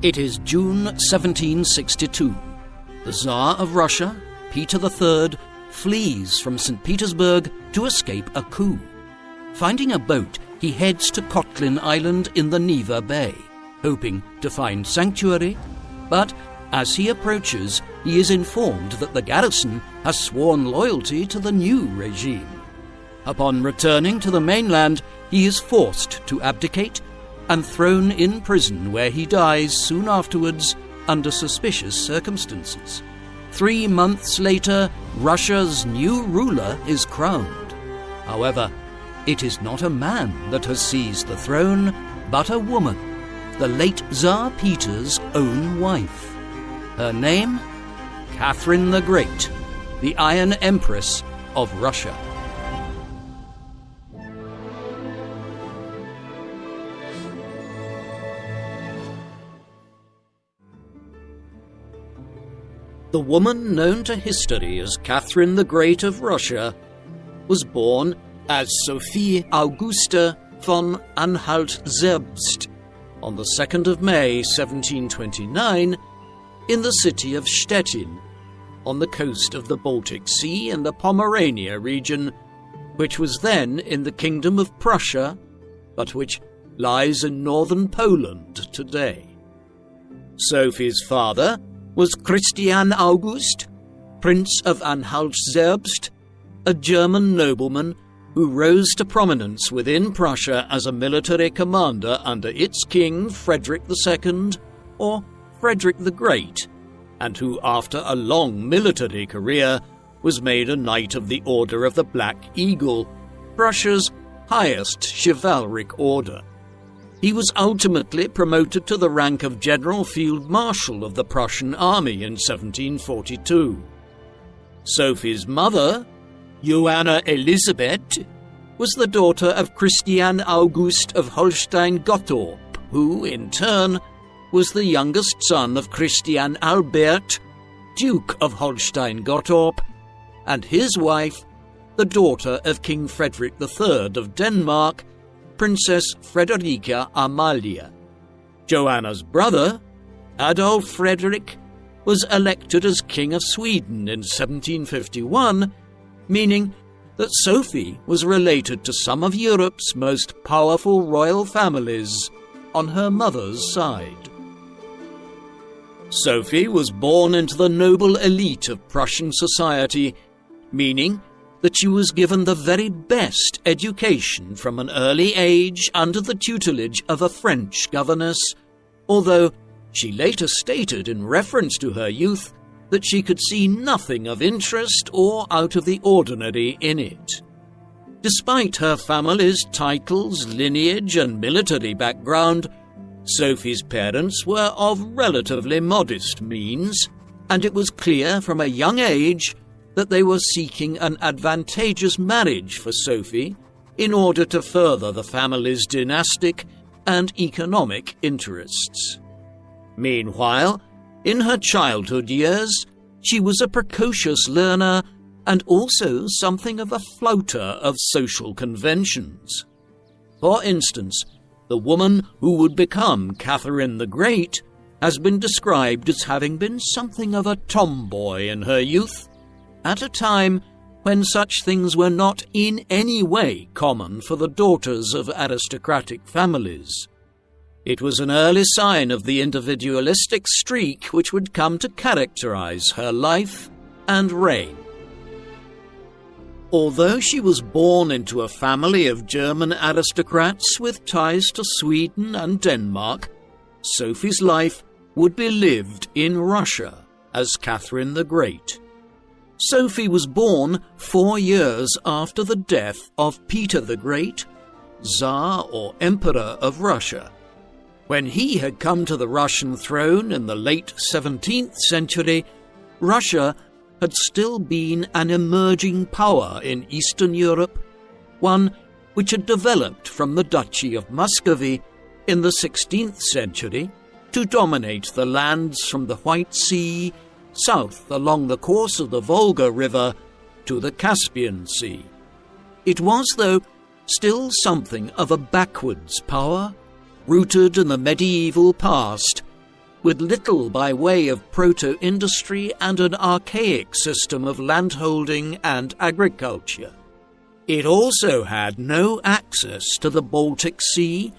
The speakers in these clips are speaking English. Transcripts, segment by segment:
It is June 1762. The Tsar of Russia, Peter III, flees from St. Petersburg to escape a coup. Finding a boat, he heads to Kotlin Island in the Neva Bay, hoping to find sanctuary, but as he approaches, he is informed that the garrison has sworn loyalty to the new regime. Upon returning to the mainland, he is forced to abdicate and thrown in prison, where he dies soon afterwards under suspicious circumstances. 3 months later, Russia's new ruler is crowned. However, it is not a man that has seized the throne, but a woman, the late Tsar Peter's own wife. Her name? Catherine the Great, the Iron Empress of Russia. The woman known to history as Catherine the Great of Russia was born as Sophie Augusta von Anhalt-Zerbst on the 2nd of May 1729 in the city of Stettin, on the coast of the Baltic Sea in the Pomerania region, which was then in the Kingdom of Prussia, but which lies in northern Poland today. Sophie's father was Christian August, Prince of Anhalt-Zerbst, a German nobleman who rose to prominence within Prussia as a military commander under its king Frederick II, or Frederick the Great, and who after a long military career was made a Knight of the Order of the Black Eagle, Prussia's highest chivalric order. He was ultimately promoted to the rank of General Field Marshal of the Prussian army in 1742. Sophie's mother, Johanna Elisabeth, was the daughter of Christian August of Holstein-Gottorp, who, in turn, was the youngest son of Christian Albert, Duke of Holstein-Gottorp, and his wife, the daughter of King Frederick III of Denmark, Princess Frederica Amalia. Joanna's brother, Adolf Frederick, was elected as King of Sweden in 1751, meaning that Sophie was related to some of Europe's most powerful royal families on her mother's side. Sophie was born into the noble elite of Prussian society, meaning that she was given the very best education from an early age under the tutelage of a French governess, although she later stated in reference to her youth that she could see nothing of interest or out of the ordinary in it. Despite her family's titles, lineage, and military background, Sophie's parents were of relatively modest means, and it was clear from a young age that they were seeking an advantageous marriage for Sophie in order to further the family's dynastic and economic interests. Meanwhile, in her childhood years, she was a precocious learner and also something of a flouter of social conventions. For instance, the woman who would become Catherine the Great has been described as having been something of a tomboy in her youth, at a time when such things were not in any way common for the daughters of aristocratic families. It was an early sign of the individualistic streak which would come to characterize her life and reign. Although she was born into a family of German aristocrats with ties to Sweden and Denmark, Sophie's life would be lived in Russia as Catherine the Great. Sophie was born 4 years after the death of Peter the Great, Tsar or Emperor of Russia. When he had come to the Russian throne in the late 17th century, Russia had still been an emerging power in Eastern Europe, one which had developed from the Duchy of Muscovy in the 16th century to dominate the lands from the White Sea south along the course of the Volga River to the Caspian Sea. It was, though, still something of a backwards power, rooted in the medieval past, with little by way of proto-industry and an archaic system of landholding and agriculture. It also had no access to the Baltic Sea,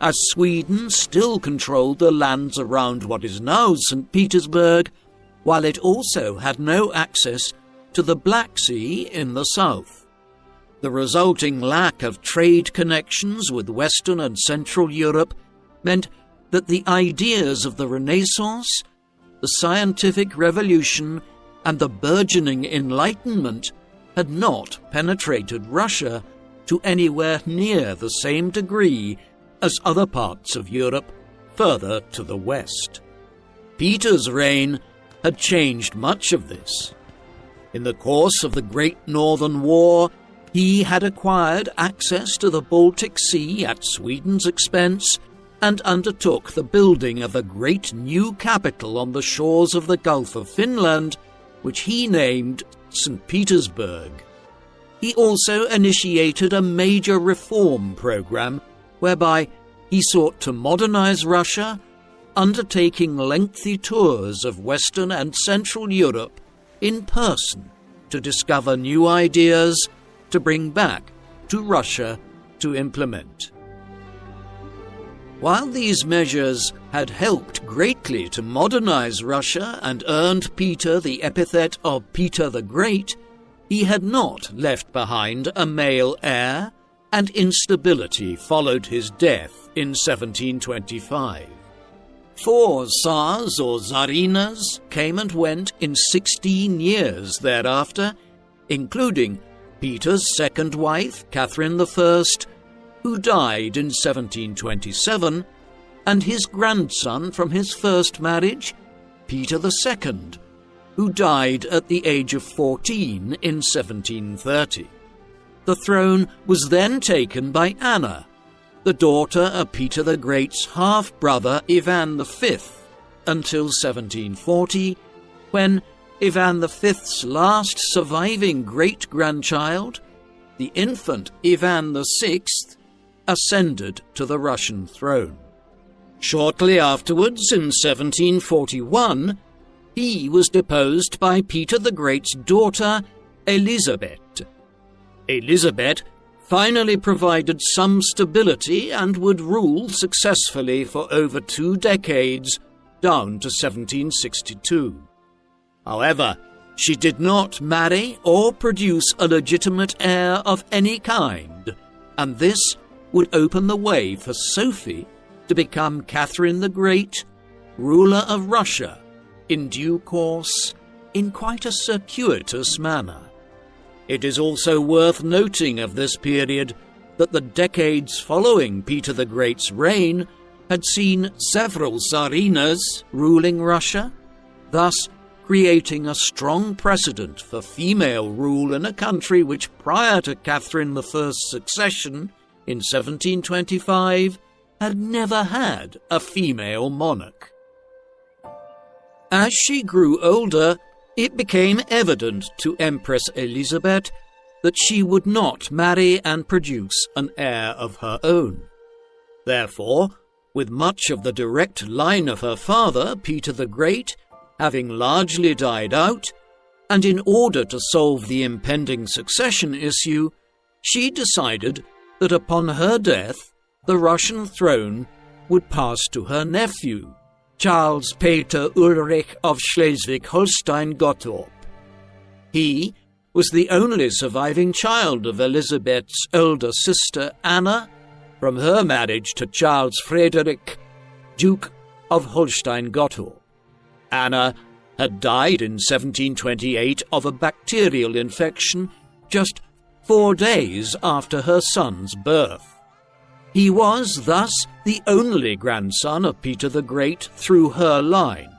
as Sweden still controlled the lands around what is now St. Petersburg, while it also had no access to the Black Sea in the south. The resulting lack of trade connections with Western and Central Europe meant that the ideas of the Renaissance, the scientific revolution, and the burgeoning Enlightenment had not penetrated Russia to anywhere near the same degree as other parts of Europe further to the west. Peter's reign had changed much of this. In the course of the Great Northern War, he had acquired access to the Baltic Sea at Sweden's expense and undertook the building of a great new capital on the shores of the Gulf of Finland, which he named St. Petersburg. He also initiated a major reform program whereby he sought to modernize Russia, undertaking lengthy tours of Western and Central Europe in person to discover new ideas to bring back to Russia to implement. While these measures had helped greatly to modernize Russia and earned Peter the epithet of Peter the Great, he had not left behind a male heir, and instability followed his death in 1725. 4 Tsars or Tsarinas came and went in 16 years thereafter, including Peter's second wife, Catherine I, who died in 1727, and his grandson from his first marriage, Peter II, who died at the age of 14 in 1730. The throne was then taken by Anna, the daughter of Peter the Great's half-brother Ivan V, until 1740, when Ivan V's last surviving great-grandchild, the infant Ivan VI, ascended to the Russian throne. Shortly afterwards, in 1741, he was deposed by Peter the Great's daughter, Elizabeth. Elizabeth finally provided some stability and would rule successfully for over 2 decades, down to 1762. However, she did not marry or produce a legitimate heir of any kind, and this would open the way for Sophie to become Catherine the Great, ruler of Russia, in due course, in quite a circuitous manner. It is also worth noting of this period that the decades following Peter the Great's reign had seen several Tsarinas ruling Russia, thus creating a strong precedent for female rule in a country which prior to Catherine I's succession in 1725 had never had a female monarch. As she grew older, it became evident to Empress Elizabeth that she would not marry and produce an heir of her own. Therefore, with much of the direct line of her father, Peter the Great, having largely died out, and in order to solve the impending succession issue, she decided that upon her death, the Russian throne would pass to her nephew, Charles Peter Ulrich of Schleswig-Holstein-Gottorp. He was the only surviving child of Elizabeth's elder sister Anna, from her marriage to Charles Frederick, Duke of Holstein-Gottorp. Anna had died in 1728 of a bacterial infection just 4 days after her son's birth. He was thus the only grandson of Peter the Great through her line.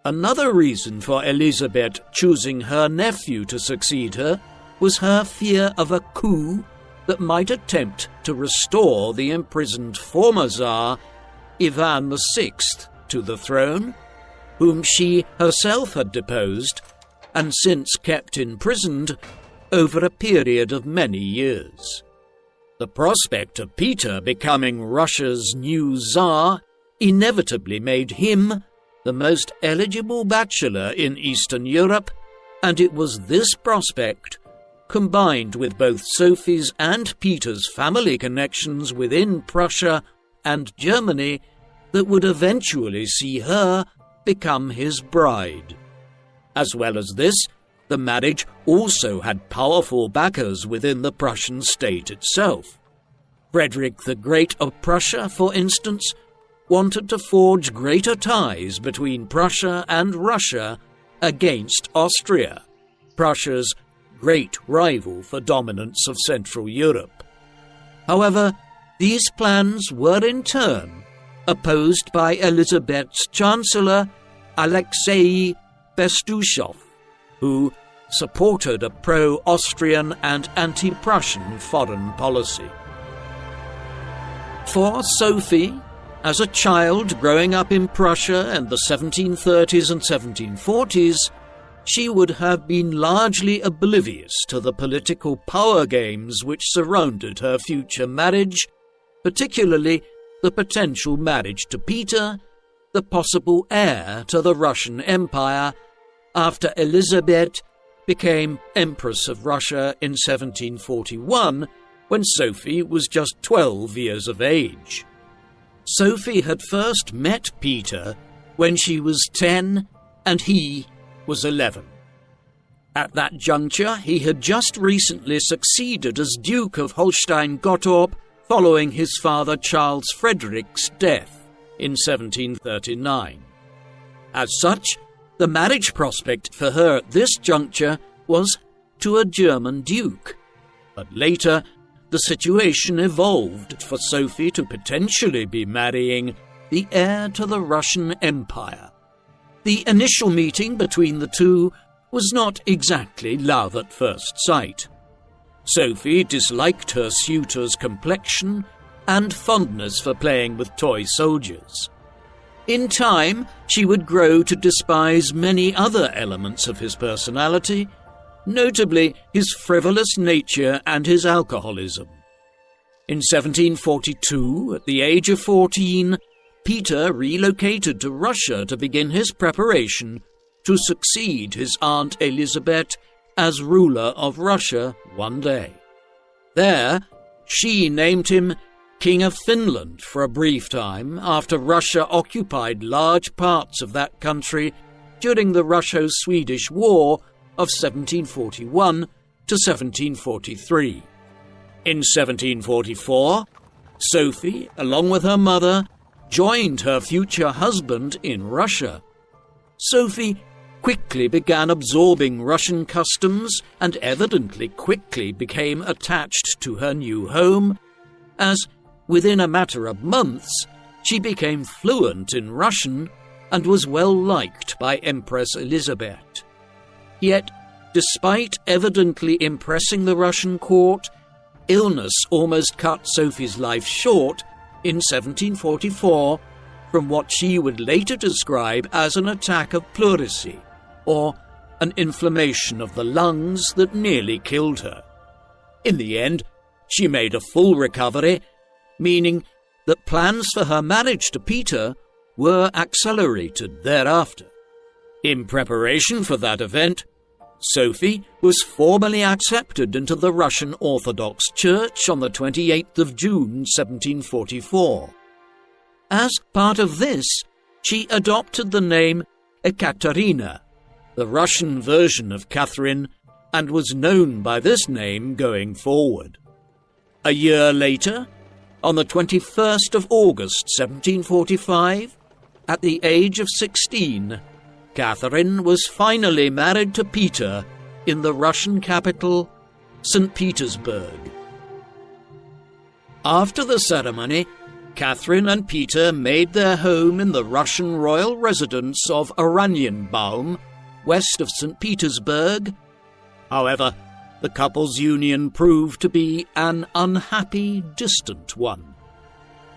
Another reason for Elizabeth choosing her nephew to succeed her was her fear of a coup that might attempt to restore the imprisoned former Tsar, Ivan VI, to the throne, whom she herself had deposed and since kept imprisoned over a period of many years. The prospect of Peter becoming Russia's new Tsar inevitably made him the most eligible bachelor in Eastern Europe, and it was this prospect, combined with both Sophie's and Peter's family connections within Prussia and Germany, that would eventually see her become his bride. As well as this, the marriage also had powerful backers within the Prussian state itself. Frederick the Great of Prussia, for instance, wanted to forge greater ties between Prussia and Russia against Austria, Prussia's great rival for dominance of Central Europe. However, these plans were in turn opposed by Elizabeth's Chancellor, Alexei Bestushov, who supported a pro-Austrian and anti-Prussian foreign policy. For Sophie, as a child growing up in Prussia in the 1730s and 1740s, she would have been largely oblivious to the political power games which surrounded her future marriage, particularly the potential marriage to Peter, the possible heir to the Russian Empire, after Elizabeth became Empress of Russia in 1741, when Sophie was just 12 years of age. Sophie had first met Peter when she was 10 and he was 11. At that juncture, he had just recently succeeded as Duke of Holstein-Gottorp following his father Charles Frederick's death in 1739. As such, the marriage prospect for her at this juncture was to a German duke. But later, the situation evolved for Sophie to potentially be marrying the heir to the Russian Empire. The initial meeting between the two was not exactly love at first sight. Sophie disliked her suitor's complexion and fondness for playing with toy soldiers. In time, she would grow to despise many other elements of his personality, notably his frivolous nature and his alcoholism. In 1742, at the age of 14, Peter relocated to Russia to begin his preparation to succeed his Aunt Elizabeth as ruler of Russia one day. There, she named him King of Finland for a brief time after Russia occupied large parts of that country during the Russo-Swedish War of 1741 to 1743. In 1744, Sophie, along with her mother, joined her future husband in Russia. Sophie quickly began absorbing Russian customs and evidently quickly became attached to her new home, as within a matter of months she became fluent in Russian and was well liked by Empress Elizabeth. Yet, despite evidently impressing the Russian court, illness almost cut Sophie's life short in 1744 from what she would later describe as an attack of pleurisy, or an inflammation of the lungs that nearly killed her. In the end, she made a full recovery, meaning that plans for her marriage to Peter were accelerated thereafter. In preparation for that event, Sophie was formally accepted into the Russian Orthodox Church on the 28th of June, 1744. As part of this, she adopted the name Ekaterina, the Russian version of Catherine, and was known by this name going forward. A year later, on the 21st of August, 1745, at the age of 16, Catherine was finally married to Peter in the Russian capital, St. Petersburg. After the ceremony, Catherine and Peter made their home in the Russian royal residence of Oranienbaum, west of St. Petersburg. However, the couple's union proved to be an unhappy, distant one.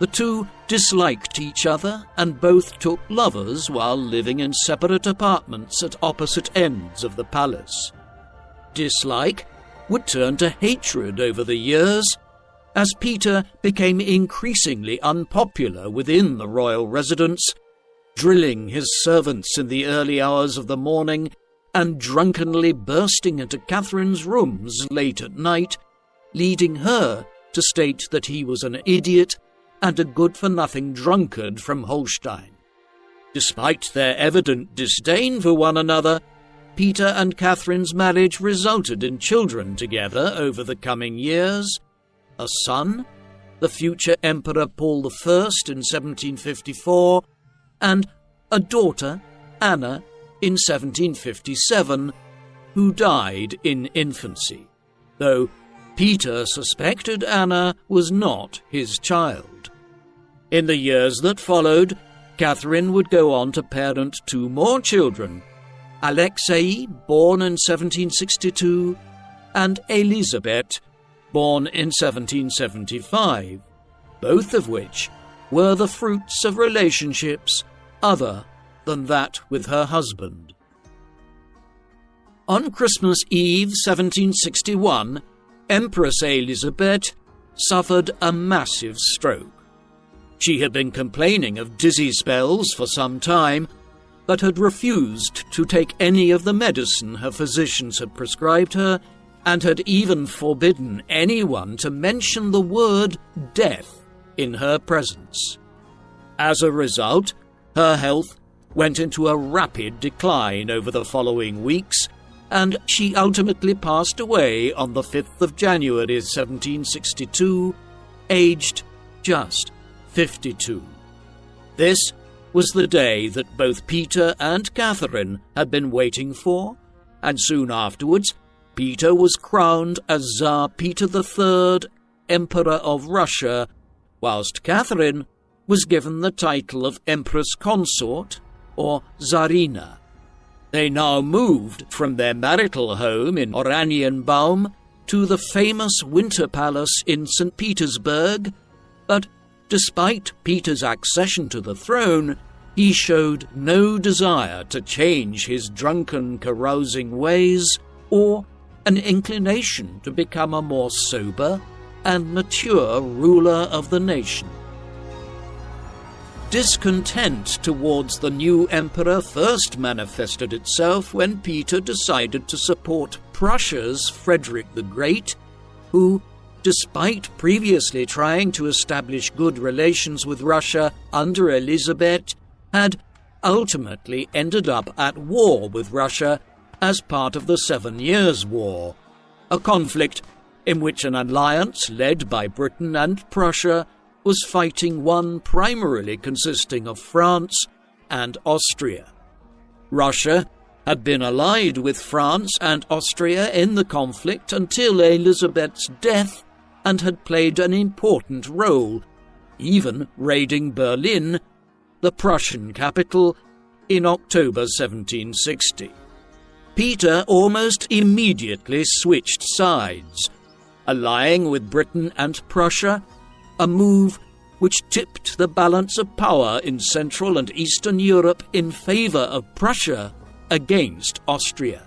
The two disliked each other and both took lovers while living in separate apartments at opposite ends of the palace. Dislike would turn to hatred over the years, as Peter became increasingly unpopular within the royal residence, drilling his servants in the early hours of the morning and drunkenly bursting into Catherine's rooms late at night, leading her to state that he was an idiot and a good-for-nothing drunkard from Holstein. Despite their evident disdain for one another, Peter and Catherine's marriage resulted in children together over the coming years: a son, the future Emperor Paul I in 1754, and a daughter, Anna, in 1757, who died in infancy, though Peter suspected Anna was not his child. In the years that followed, Catherine would go on to parent two more children, Alexei, born in 1762, and Elizabeth, born in 1775, both of which were the fruits of relationships other than that with her husband. On Christmas Eve 1761, Empress Elizabeth suffered a massive stroke. She had been complaining of dizzy spells for some time, but had refused to take any of the medicine her physicians had prescribed her, and had even forbidden anyone to mention the word death in her presence. As a result, her health went into a rapid decline over the following weeks, and she ultimately passed away on the 5th of January 1762, aged just 52. This was the day that both Peter and Catherine had been waiting for, and soon afterwards Peter was crowned as Tsar Peter III, Emperor of Russia, whilst Catherine was given the title of Empress Consort, or Tsarina. They now moved from their marital home in Oranienbaum to the famous Winter Palace in St. Petersburg, but despite Peter's accession to the throne, he showed no desire to change his drunken, carousing ways or an inclination to become a more sober and mature ruler of the nation. Discontent towards the new emperor first manifested itself when Peter decided to support Prussia's Frederick the Great, who, despite previously trying to establish good relations with Russia under Elizabeth, had ultimately ended up at war with Russia as part of the 7 Years' War, a conflict in which an alliance led by Britain and Prussia was fighting one primarily consisting of France and Austria. Russia had been allied with France and Austria in the conflict until Elizabeth's death and had played an important role, even raiding Berlin, the Prussian capital, in October 1760. Peter almost immediately switched sides, allying with Britain and Prussia, a move which tipped the balance of power in Central and Eastern Europe in favour of Prussia against Austria.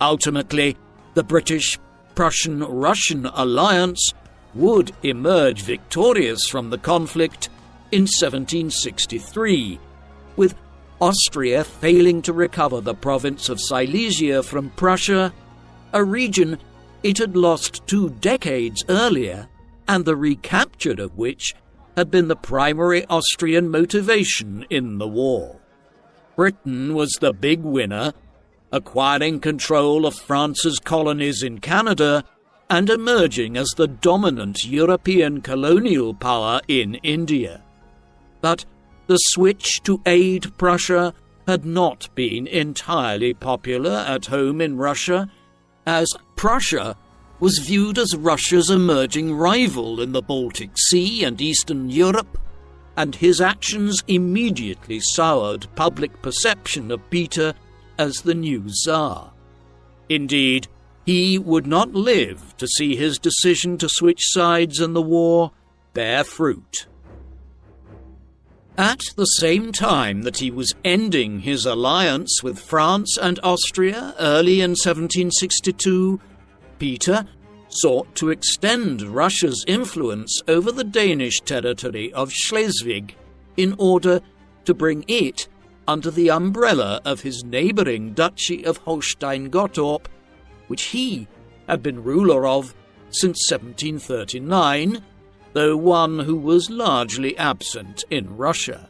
Ultimately, the British-Prussian-Russian alliance would emerge victorious from the conflict in 1763, with Austria failing to recover the province of Silesia from Prussia, a region it had lost 2 decades earlier, and the recapture of which had been the primary Austrian motivation in the war. Britain was the big winner, acquiring control of France's colonies in Canada and emerging as the dominant European colonial power in India. But the switch to aid Prussia had not been entirely popular at home in Russia, as Prussia was viewed as Russia's emerging rival in the Baltic Sea and Eastern Europe, and his actions immediately soured public perception of Peter as the new Tsar. Indeed, he would not live to see his decision to switch sides in the war bear fruit. At the same time that he was ending his alliance with France and Austria early in 1762, Peter sought to extend Russia's influence over the Danish territory of Schleswig in order to bring it under the umbrella of his neighbouring Duchy of Holstein-Gottorp, which he had been ruler of since 1739, though one who was largely absent in Russia.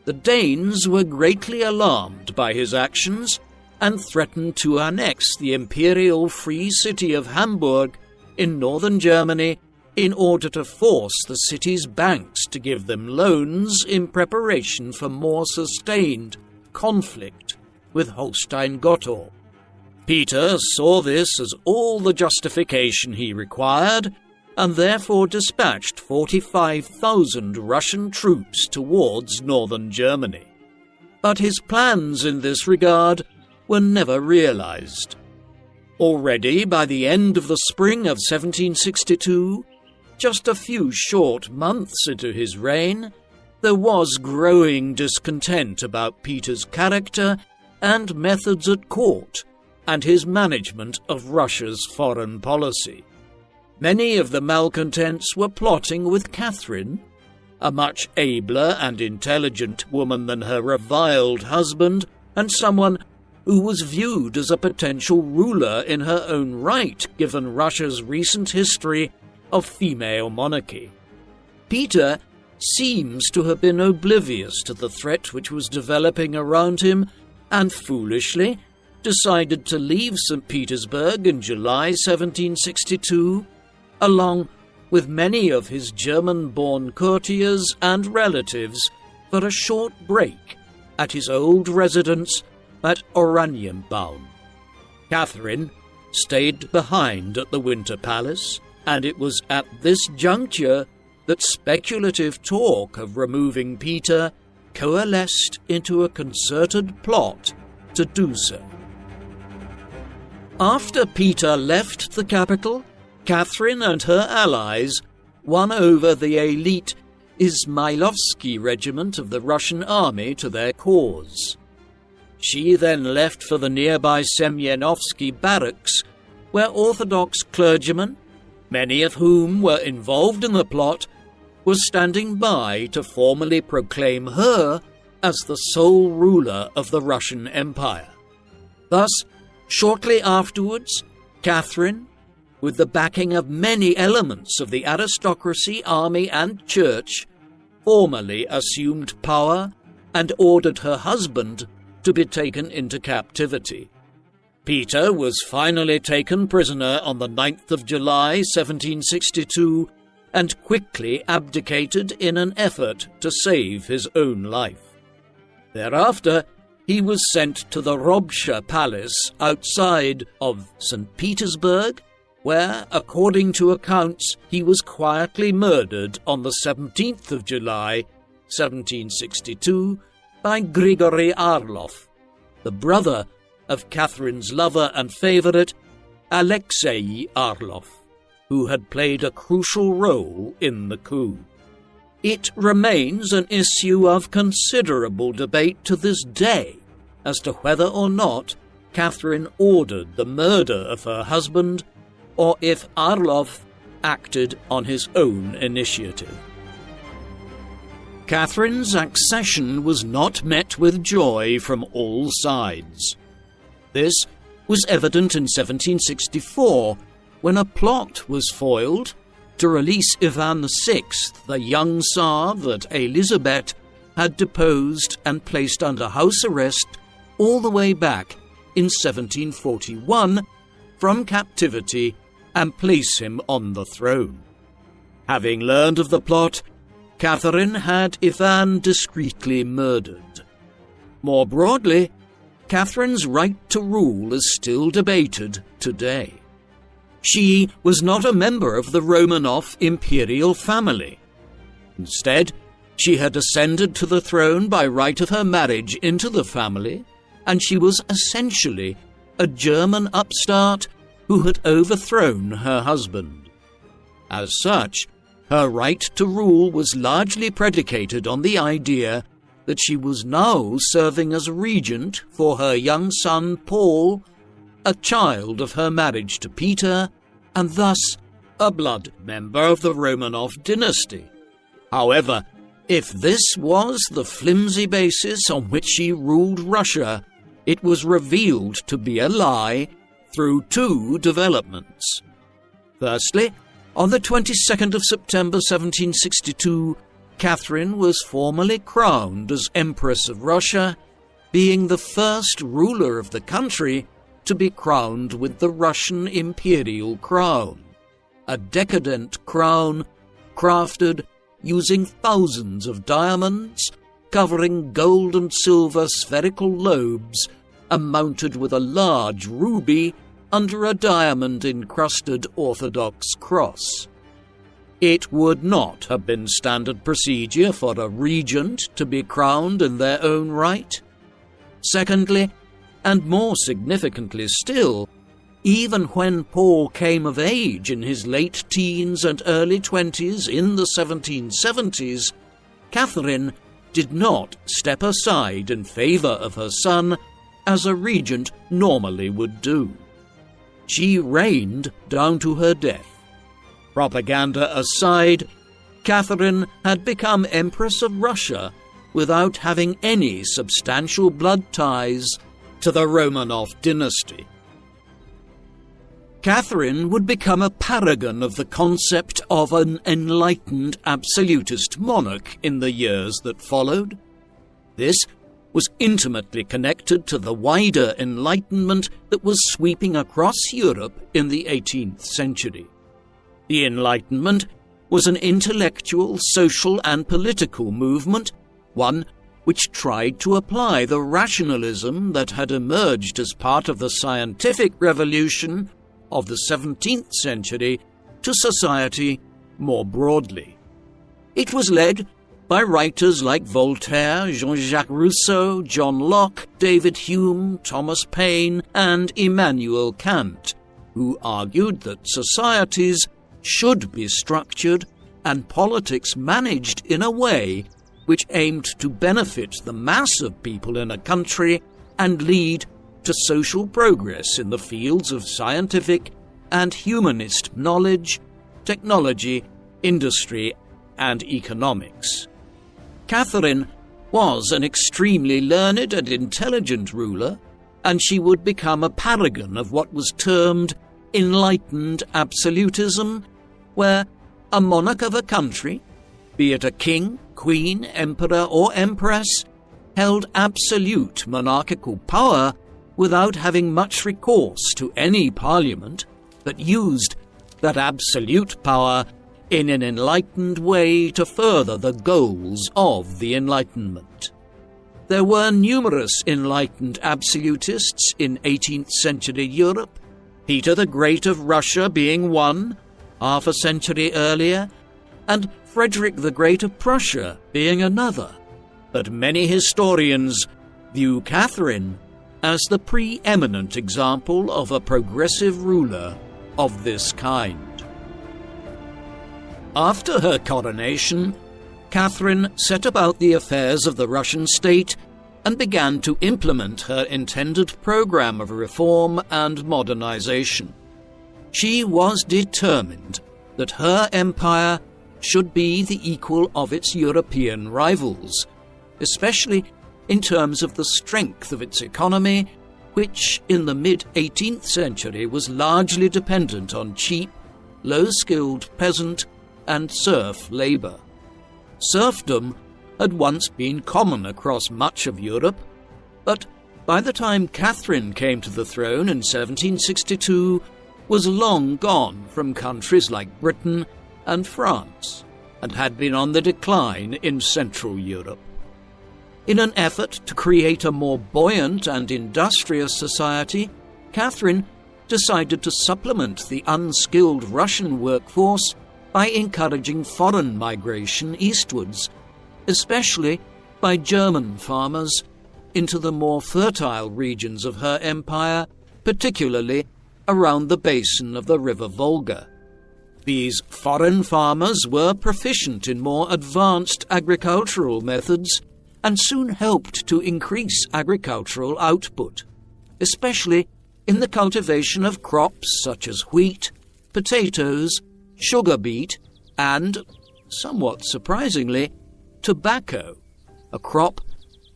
The Danes were greatly alarmed by his actions and threatened to annex the imperial free city of Hamburg in northern Germany in order to force the city's banks to give them loans in preparation for more sustained conflict with Holstein-Gottorp. Peter saw this as all the justification he required, and therefore dispatched 45,000 Russian troops towards northern Germany. But his plans in this regard were never realized. Already by the end of the spring of 1762, just a few short months into his reign, there was growing discontent about Peter's character and methods at court, and his management of Russia's foreign policy. Many of the malcontents were plotting with Catherine, a much abler and intelligent woman than her reviled husband, and someone who was viewed as a potential ruler in her own right, given Russia's recent history of female monarchy. Peter seems to have been oblivious to the threat which was developing around him, and foolishly decided to leave St. Petersburg in July 1762, along with many of his German-born courtiers and relatives, for a short break at his old residence at Oranienbaum. Catherine stayed behind at the Winter Palace, and it was at this juncture that speculative talk of removing Peter coalesced into a concerted plot to do so. After Peter left the capital, Catherine and her allies won over the elite Izmailovsky regiment of the Russian army to their cause. She then left for the nearby Semyonovsky barracks, where Orthodox clergymen, many of whom were involved in the plot, were standing by to formally proclaim her as the sole ruler of the Russian Empire. Thus, shortly afterwards, Catherine, with the backing of many elements of the aristocracy, army, and church, formally assumed power and ordered her husband to be taken into captivity. Peter was finally taken prisoner on the 9th of July 1762 and quickly abdicated in an effort to save his own life. Thereafter, he was sent to the Robsha Palace outside of St. Petersburg, where, according to accounts, he was quietly murdered on the 17th of July 1762 by Grigory Orlov, the brother of Catherine's lover and favourite, Alexei Orlov, who had played a crucial role in the coup. It remains an issue of considerable debate to this day as to whether or not Catherine ordered the murder of her husband, or if Orlov acted on his own initiative. Catherine's accession was not met with joy from all sides. This was evident in 1764, when a plot was foiled to release Ivan VI, the young Tsar that Elizabeth had deposed and placed under house arrest all the way back in 1741 from captivity, and place him on the throne. Having learned of the plot, Catherine had Ivan discreetly murdered. More broadly, Catherine's right to rule is still debated today. She was not a member of the Romanov imperial family. Instead, she had ascended to the throne by right of her marriage into the family, and she was essentially a German upstart who had overthrown her husband. As such, her right to rule was largely predicated on the idea that she was now serving as regent for her young son Paul, a child of her marriage to Peter, and thus a blood member of the Romanov dynasty. However, If this was the flimsy basis on which she ruled Russia, it was revealed to be a lie through two developments. Firstly, on the 22nd of September 1762, Catherine was formally crowned as Empress of Russia, being the first ruler of the country to be crowned with the Russian imperial crown, a decadent crown crafted using thousands of diamonds, covering gold and silver spherical lobes, and mounted with a large ruby under a diamond-encrusted Orthodox cross. It would not have been standard procedure for a regent to be crowned in their own right. Secondly, and more significantly still, even when Paul came of age in his late teens and early 20s in the 1770s, Catherine did not step aside in favour of her son as a regent normally would do. She reigned down to her death. Propaganda aside, Catherine had become Empress of Russia without having any substantial blood ties to the Romanov dynasty. Catherine would become a paragon of the concept of an enlightened absolutist monarch in the years that followed. This was intimately connected to the wider Enlightenment that was sweeping across Europe in the 18th century. The Enlightenment was an intellectual, social, and political movement, one which tried to apply the rationalism that had emerged as part of the scientific revolution of the 17th century to society more broadly. It was led by writers like Voltaire, Jean-Jacques Rousseau, John Locke, David Hume, Thomas Paine, and Immanuel Kant, who argued that societies should be structured and politics managed in a way which aimed to benefit the mass of people in a country and lead to social progress in the fields of scientific and humanist knowledge, technology, industry, and economics. Catherine was an extremely learned and intelligent ruler, and she would become a paragon of what was termed enlightened absolutism, where a monarch of a country, be it a king, queen, emperor, or empress, held absolute monarchical power without having much recourse to any parliament, but used that absolute power in an enlightened way to further the goals of the Enlightenment. There were numerous enlightened absolutists in 18th century Europe, Peter the Great of Russia being one, half a century earlier, and Frederick the Great of Prussia being another, but many historians view Catherine as the preeminent example of a progressive ruler of this kind. After her coronation, Catherine set about the affairs of the Russian state and began to implement her intended program of reform and modernization. She was determined that her empire should be the equal of its European rivals, especially in terms of the strength of its economy, which in the mid-18th century was largely dependent on cheap, low-skilled peasant and serf labour. Serfdom had once been common across much of Europe, but by the time Catherine came to the throne in 1762, was long gone from countries like Britain and France, and had been on the decline in Central Europe. In an effort to create a more buoyant and industrious society, Catherine decided to supplement the unskilled Russian workforce by encouraging foreign migration eastwards, especially by German farmers, into the more fertile regions of her empire, particularly around the basin of the river Volga. These foreign farmers were proficient in more advanced agricultural methods and soon helped to increase agricultural output, especially in the cultivation of crops such as wheat, potatoes, sugar beet, and, somewhat surprisingly, tobacco, a crop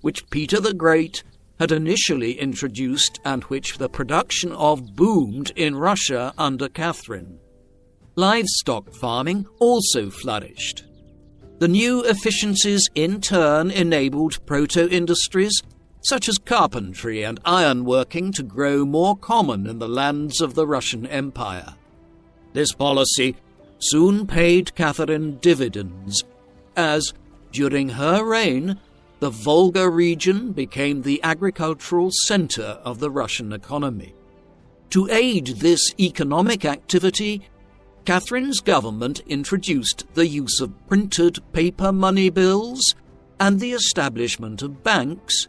which Peter the Great had initially introduced and which the production of boomed in Russia under Catherine. Livestock farming also flourished. The new efficiencies in turn enabled proto-industries such as carpentry and ironworking to grow more common in the lands of the Russian Empire. This policy soon paid Catherine dividends, as, during her reign, the Volga region became the agricultural center of the Russian economy. To aid this economic activity, Catherine's government introduced the use of printed paper money bills and the establishment of banks,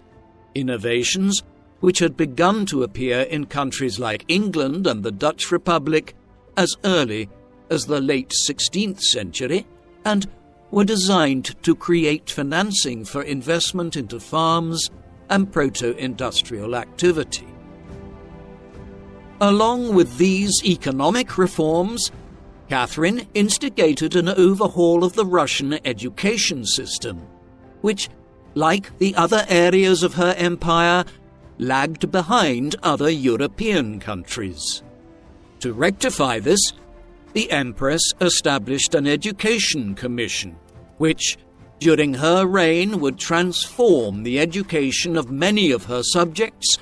innovations which had begun to appear in countries like England and the Dutch Republic as early as the late 16th century, and were designed to create financing for investment into farms and proto-industrial activity. Along with these economic reforms, Catherine instigated an overhaul of the Russian education system, which, like the other areas of her empire, lagged behind other European countries. To rectify this, the Empress established an education commission, which, during her reign, would transform the education of many of her subjects,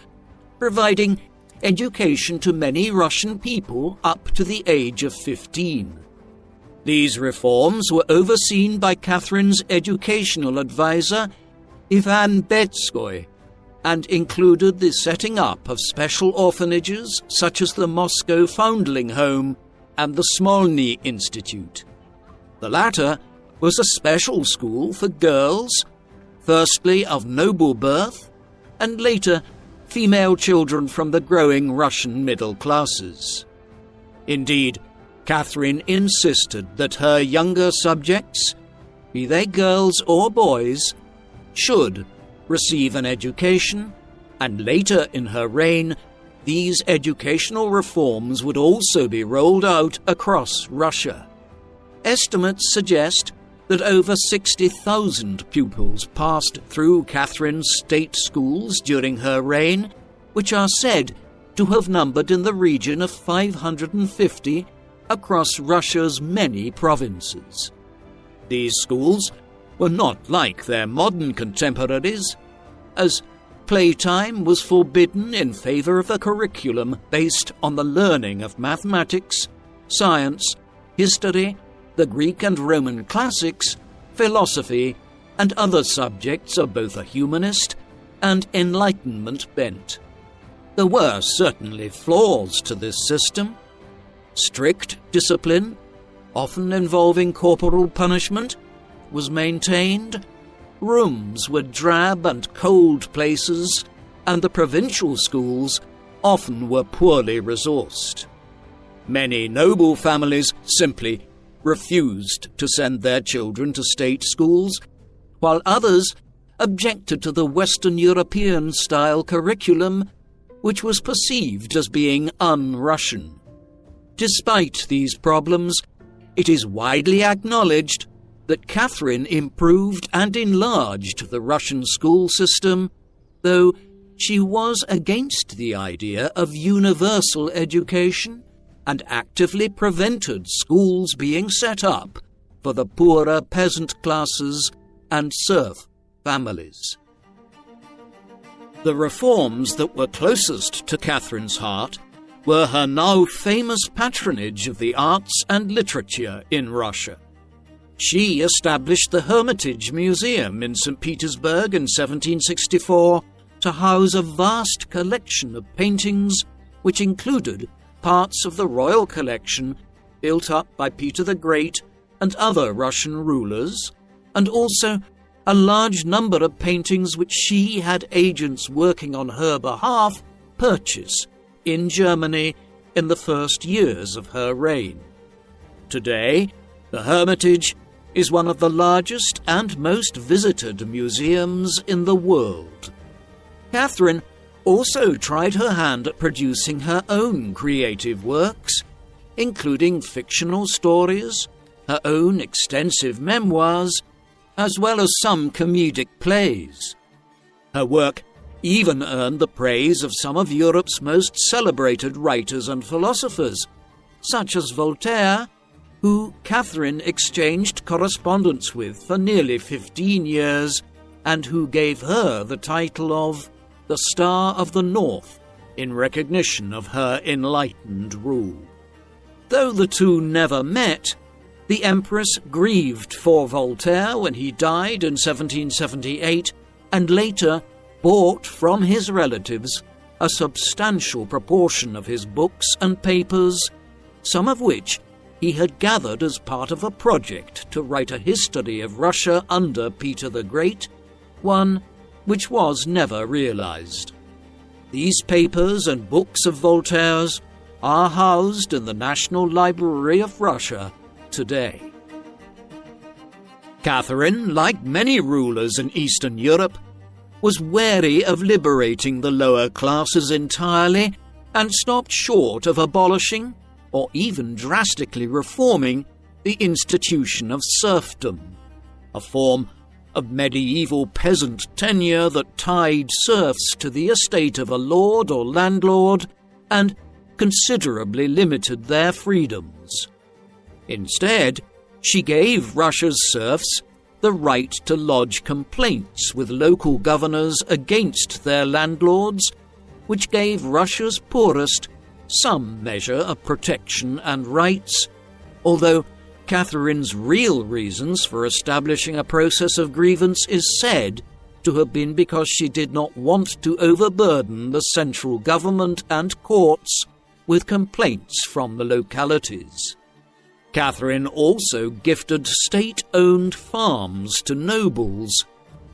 providing education to many Russian people up to the age of 15. These reforms were overseen by Catherine's educational advisor, Ivan Betskoy, and included the setting up of special orphanages such as the Moscow Foundling Home and the Smolny Institute. The latter was a special school for girls, firstly of noble birth, and later female children from the growing Russian middle classes. Indeed, Catherine insisted that her younger subjects, be they girls or boys, should receive an education, and later in her reign, these educational reforms would also be rolled out across Russia. Estimates suggest that over 60,000 pupils passed through Catherine's state schools during her reign, which are said to have numbered in the region of 550 across Russia's many provinces. These schools were not like their modern contemporaries, as playtime was forbidden in favor of a curriculum based on the learning of mathematics, science, history, the Greek and Roman classics, philosophy, and other subjects of both a humanist and Enlightenment bent. There were certainly flaws to this system. Strict discipline, often involving corporal punishment, was maintained. Rooms were drab and cold places, and the provincial schools often were poorly resourced. Many noble families simply refused to send their children to state schools, while others objected to the Western European-style curriculum, which was perceived as being un-Russian. Despite these problems, it is widely acknowledged that Catherine improved and enlarged the Russian school system, though she was against the idea of universal education and actively prevented schools being set up for the poorer peasant classes and serf families. The reforms that were closest to Catherine's heart were her now famous patronage of the arts and literature in Russia. She established the Hermitage Museum in St. Petersburg in 1764 to house a vast collection of paintings which included parts of the royal collection built up by Peter the Great and other Russian rulers, and also a large number of paintings which she had agents working on her behalf purchase in Germany in the first years of her reign. Today, the Hermitage is one of the largest and most visited museums in the world. Catherine also tried her hand at producing her own creative works, including fictional stories, her own extensive memoirs, as well as some comedic plays. Her work even earned the praise of some of Europe's most celebrated writers and philosophers, such as Voltaire, who Catherine exchanged correspondence with for nearly 15 years, and who gave her the title of the Star of the North in recognition of her enlightened rule. Though the two never met, the Empress grieved for Voltaire when he died in 1778, and later bought from his relatives a substantial proportion of his books and papers, some of which he had gathered as part of a project to write a history of Russia under Peter the Great, one which was never realized. These papers and books of Voltaire's are housed in the National Library of Russia today. Catherine, like many rulers in Eastern Europe, was wary of liberating the lower classes entirely and stopped short of abolishing or even drastically reforming the institution of serfdom, a form of medieval peasant tenure that tied serfs to the estate of a lord or landlord and considerably limited their freedoms. Instead, she gave Russia's serfs the right to lodge complaints with local governors against their landlords, which gave Russia's poorest some measure of protection and rights, although Catherine's real reasons for establishing a process of grievance is said to have been because she did not want to overburden the central government and courts with complaints from the localities. Catherine also gifted state-owned farms to nobles,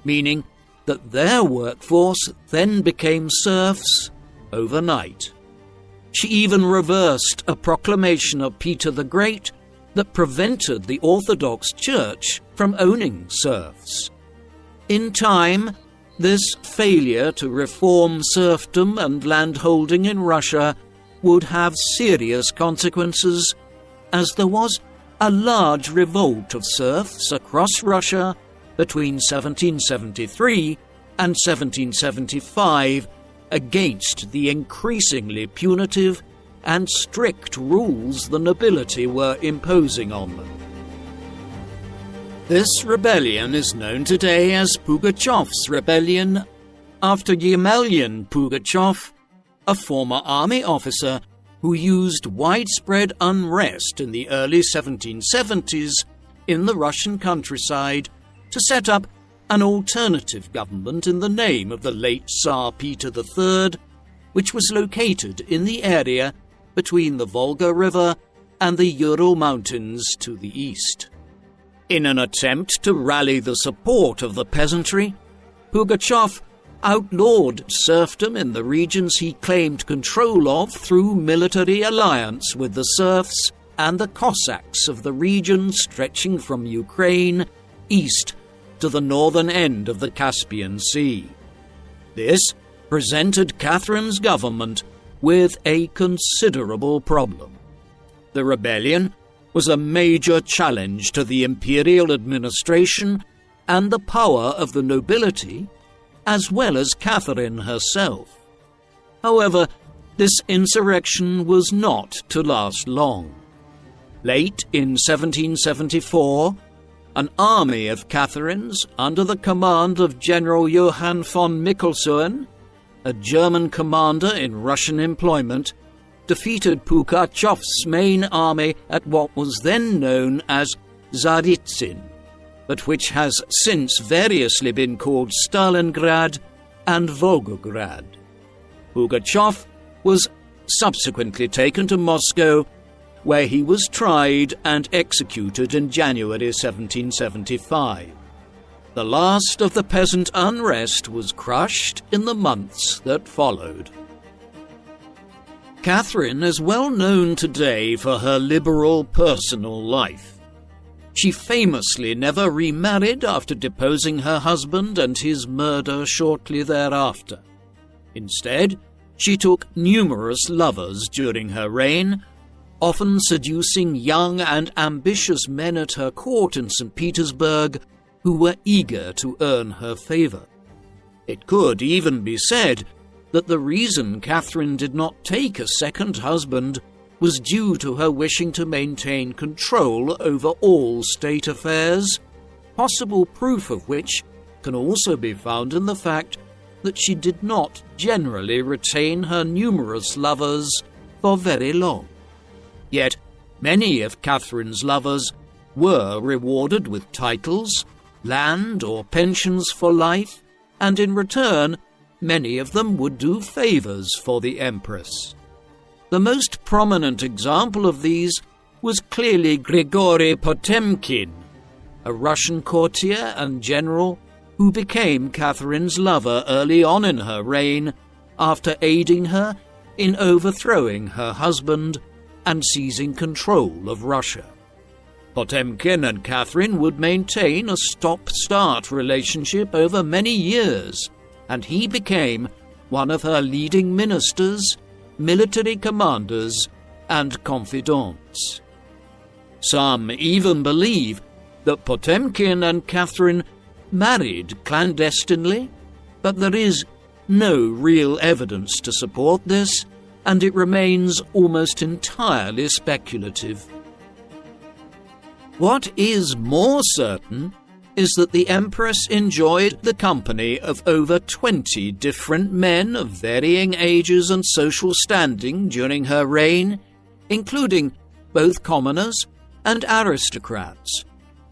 meaning that their workforce then became serfs overnight. She even reversed a proclamation of Peter the Great that prevented the Orthodox Church from owning serfs. In time, this failure to reform serfdom and landholding in Russia would have serious consequences, as there was a large revolt of serfs across Russia between 1773 and 1775 against the increasingly punitive and strict rules the nobility were imposing on them. This rebellion is known today as Pugachev's Rebellion, after Yemelyan Pugachev, a former army officer who used widespread unrest in the early 1770s in the Russian countryside to set up an alternative government in the name of the late Tsar Peter III, which was located in the area between the Volga River and the Ural Mountains to the east. In an attempt to rally the support of the peasantry, Pugachev outlawed serfdom in the regions he claimed control of through military alliance with the serfs and the Cossacks of the region stretching from Ukraine east to the northern end of the Caspian Sea. This presented Catherine's government with a considerable problem. The rebellion was a major challenge to the imperial administration and the power of the nobility, as well as Catherine herself. However, this insurrection was not to last long. Late in 1774, an army of Catherine's, under the command of General Johann von Michelsen, a German commander in Russian employment, defeated Pugachev's main army at what was then known as Tsaritsyn, but which has since variously been called Stalingrad and Volgograd. Pugachev was subsequently taken to Moscow, where he was tried and executed in January 1775. The last of the peasant unrest was crushed in the months that followed. Catherine is well known today for her liberal personal life. She famously never remarried after deposing her husband and his murder shortly thereafter. Instead, she took numerous lovers during her reign, often seducing young and ambitious men at her court in St. Petersburg who were eager to earn her favour. It could even be said that the reason Catherine did not take a second husband was due to her wishing to maintain control over all state affairs, possible proof of which can also be found in the fact that she did not generally retain her numerous lovers for very long. Yet many of Catherine's lovers were rewarded with titles, land or pensions for life, and in return many of them would do favours for the Empress. The most prominent example of these was clearly Grigory Potemkin, a Russian courtier and general who became Catherine's lover early on in her reign after aiding her in overthrowing her husband and seizing control of Russia. Potemkin and Catherine would maintain a stop-start relationship over many years, and he became one of her leading ministers, military commanders, and confidants. Some even believe that Potemkin and Catherine married clandestinely, but there is no real evidence to support this, and it remains almost entirely speculative. What is more certain is that the Empress enjoyed the company of over 20 different men of varying ages and social standing during her reign, including both commoners and aristocrats,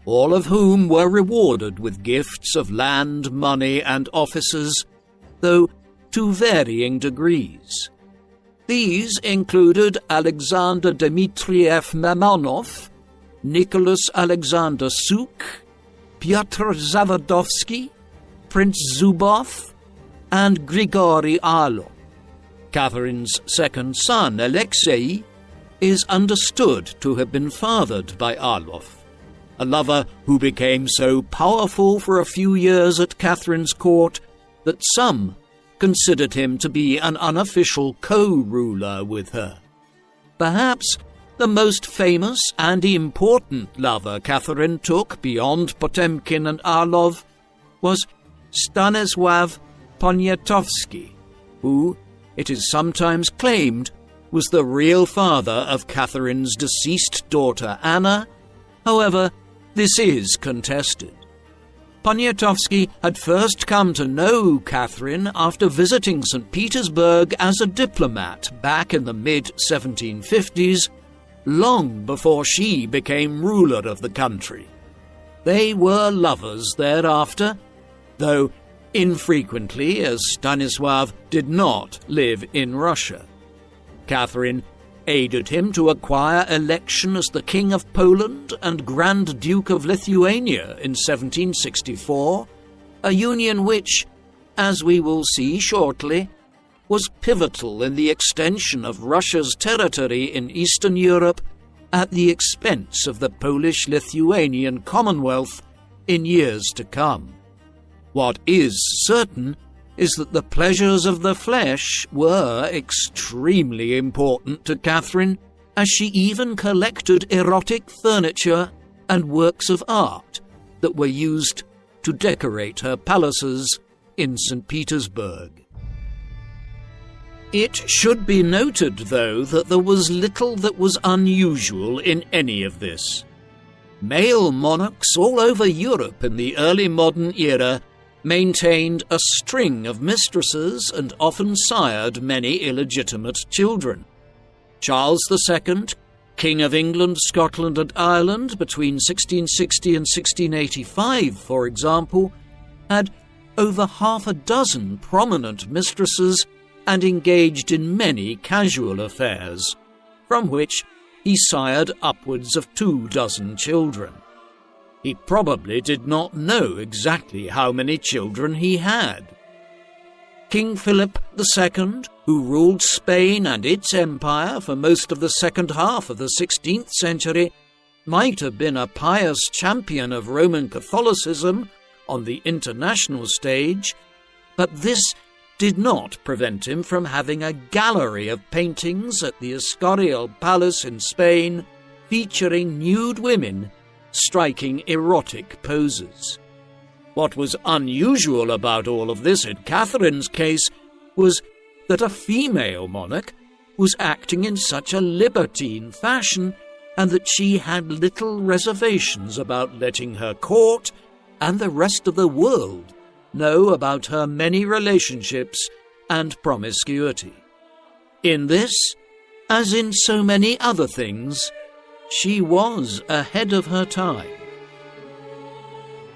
all of whom were rewarded with gifts of land, money, and offices, though to varying degrees. These included Alexander Dmitriev Mamonov, Nicholas Alexander Suk, Pyotr Zavadovsky, Prince Zubov, and Grigory Orlov. Catherine's second son, Alexei, is understood to have been fathered by Orlov, a lover who became so powerful for a few years at Catherine's court that some considered him to be an unofficial co-ruler with her. Perhaps the most famous and important lover Catherine took beyond Potemkin and Orlov was Stanisław Poniatowski, who, it is sometimes claimed, was the real father of Catherine's deceased daughter Anna. However, this is contested. Poniatowski had first come to know Catherine after visiting St. Petersburg as a diplomat back in the mid-1750s, long before she became ruler of the country. They were lovers thereafter, though infrequently, as Stanisław did not live in Russia. Catherine aided him to acquire election as the King of Poland and Grand Duke of Lithuania in 1764, a union which, as we will see shortly, was pivotal in the extension of Russia's territory in Eastern Europe at the expense of the Polish-Lithuanian Commonwealth in years to come. What is certain is that the pleasures of the flesh were extremely important to Catherine, as she even collected erotic furniture and works of art that were used to decorate her palaces in St. Petersburg. It should be noted, though, that there was little that was unusual in any of this. Male monarchs all over Europe in the early modern era maintained a string of mistresses and often sired many illegitimate children. Charles II, King of England, Scotland and Ireland between 1660 and 1685, for example, had over half a dozen prominent mistresses and engaged in many casual affairs, from which he sired upwards of 24 children. He probably did not know exactly how many children he had. King Philip II, who ruled Spain and its empire for most of the second half of the 16th century, might have been a pious champion of Roman Catholicism on the international stage, but this did not prevent him from having a gallery of paintings at the Escorial Palace in Spain featuring nude women striking erotic poses. What was unusual about all of this in Catherine's case was that a female monarch was acting in such a libertine fashion, and that she had little reservations about letting her court and the rest of the world know about her many relationships and promiscuity. In this, as in so many other things, she was ahead of her time.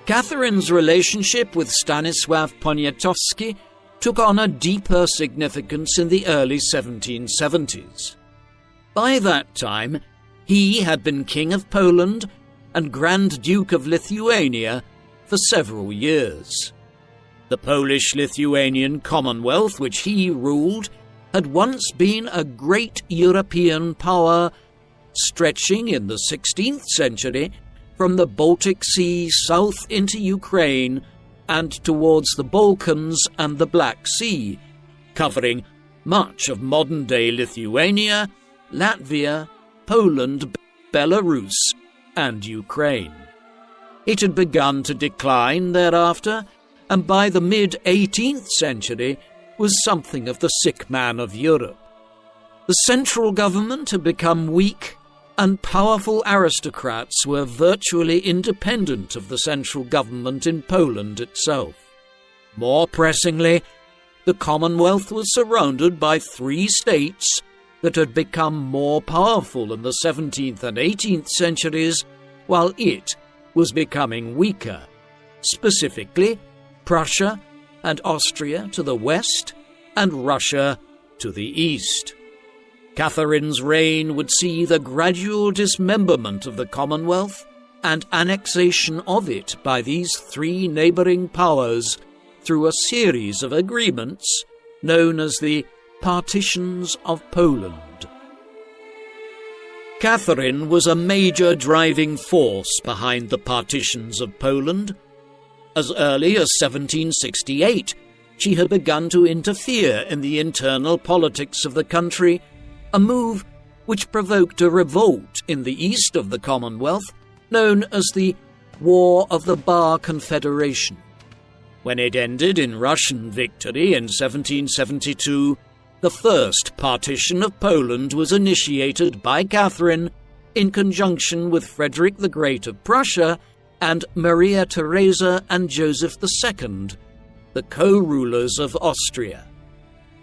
Catherine's relationship with Stanisław Poniatowski took on a deeper significance in the early 1770s. By that time, he had been King of Poland and Grand Duke of Lithuania for several years. The Polish-Lithuanian Commonwealth, which he ruled, had once been a great European power, stretching in the 16th century from the Baltic Sea south into Ukraine and towards the Balkans and the Black Sea, covering much of modern-day Lithuania, Latvia, Poland, Belarus, and Ukraine. It had begun to decline thereafter, and by the mid-18th century was something of the sick man of Europe. The central government had become weak, and powerful aristocrats were virtually independent of the central government in Poland itself. More pressingly, the Commonwealth was surrounded by 3 states that had become more powerful in the 17th and 18th centuries, while it was becoming weaker, specifically Prussia and Austria to the west, and Russia to the east. Catherine's reign would see the gradual dismemberment of the Commonwealth and annexation of it by these 3 neighbouring powers through a series of agreements known as the Partitions of Poland. Catherine was a major driving force behind the Partitions of Poland. As early as 1768, she had begun to interfere in the internal politics of the country, a move which provoked a revolt in the east of the Commonwealth, known as the War of the Bar Confederation. When it ended in Russian victory in 1772, the first partition of Poland was initiated by Catherine in conjunction with Frederick the Great of Prussia and Maria Theresa and Joseph II, the co-rulers of Austria.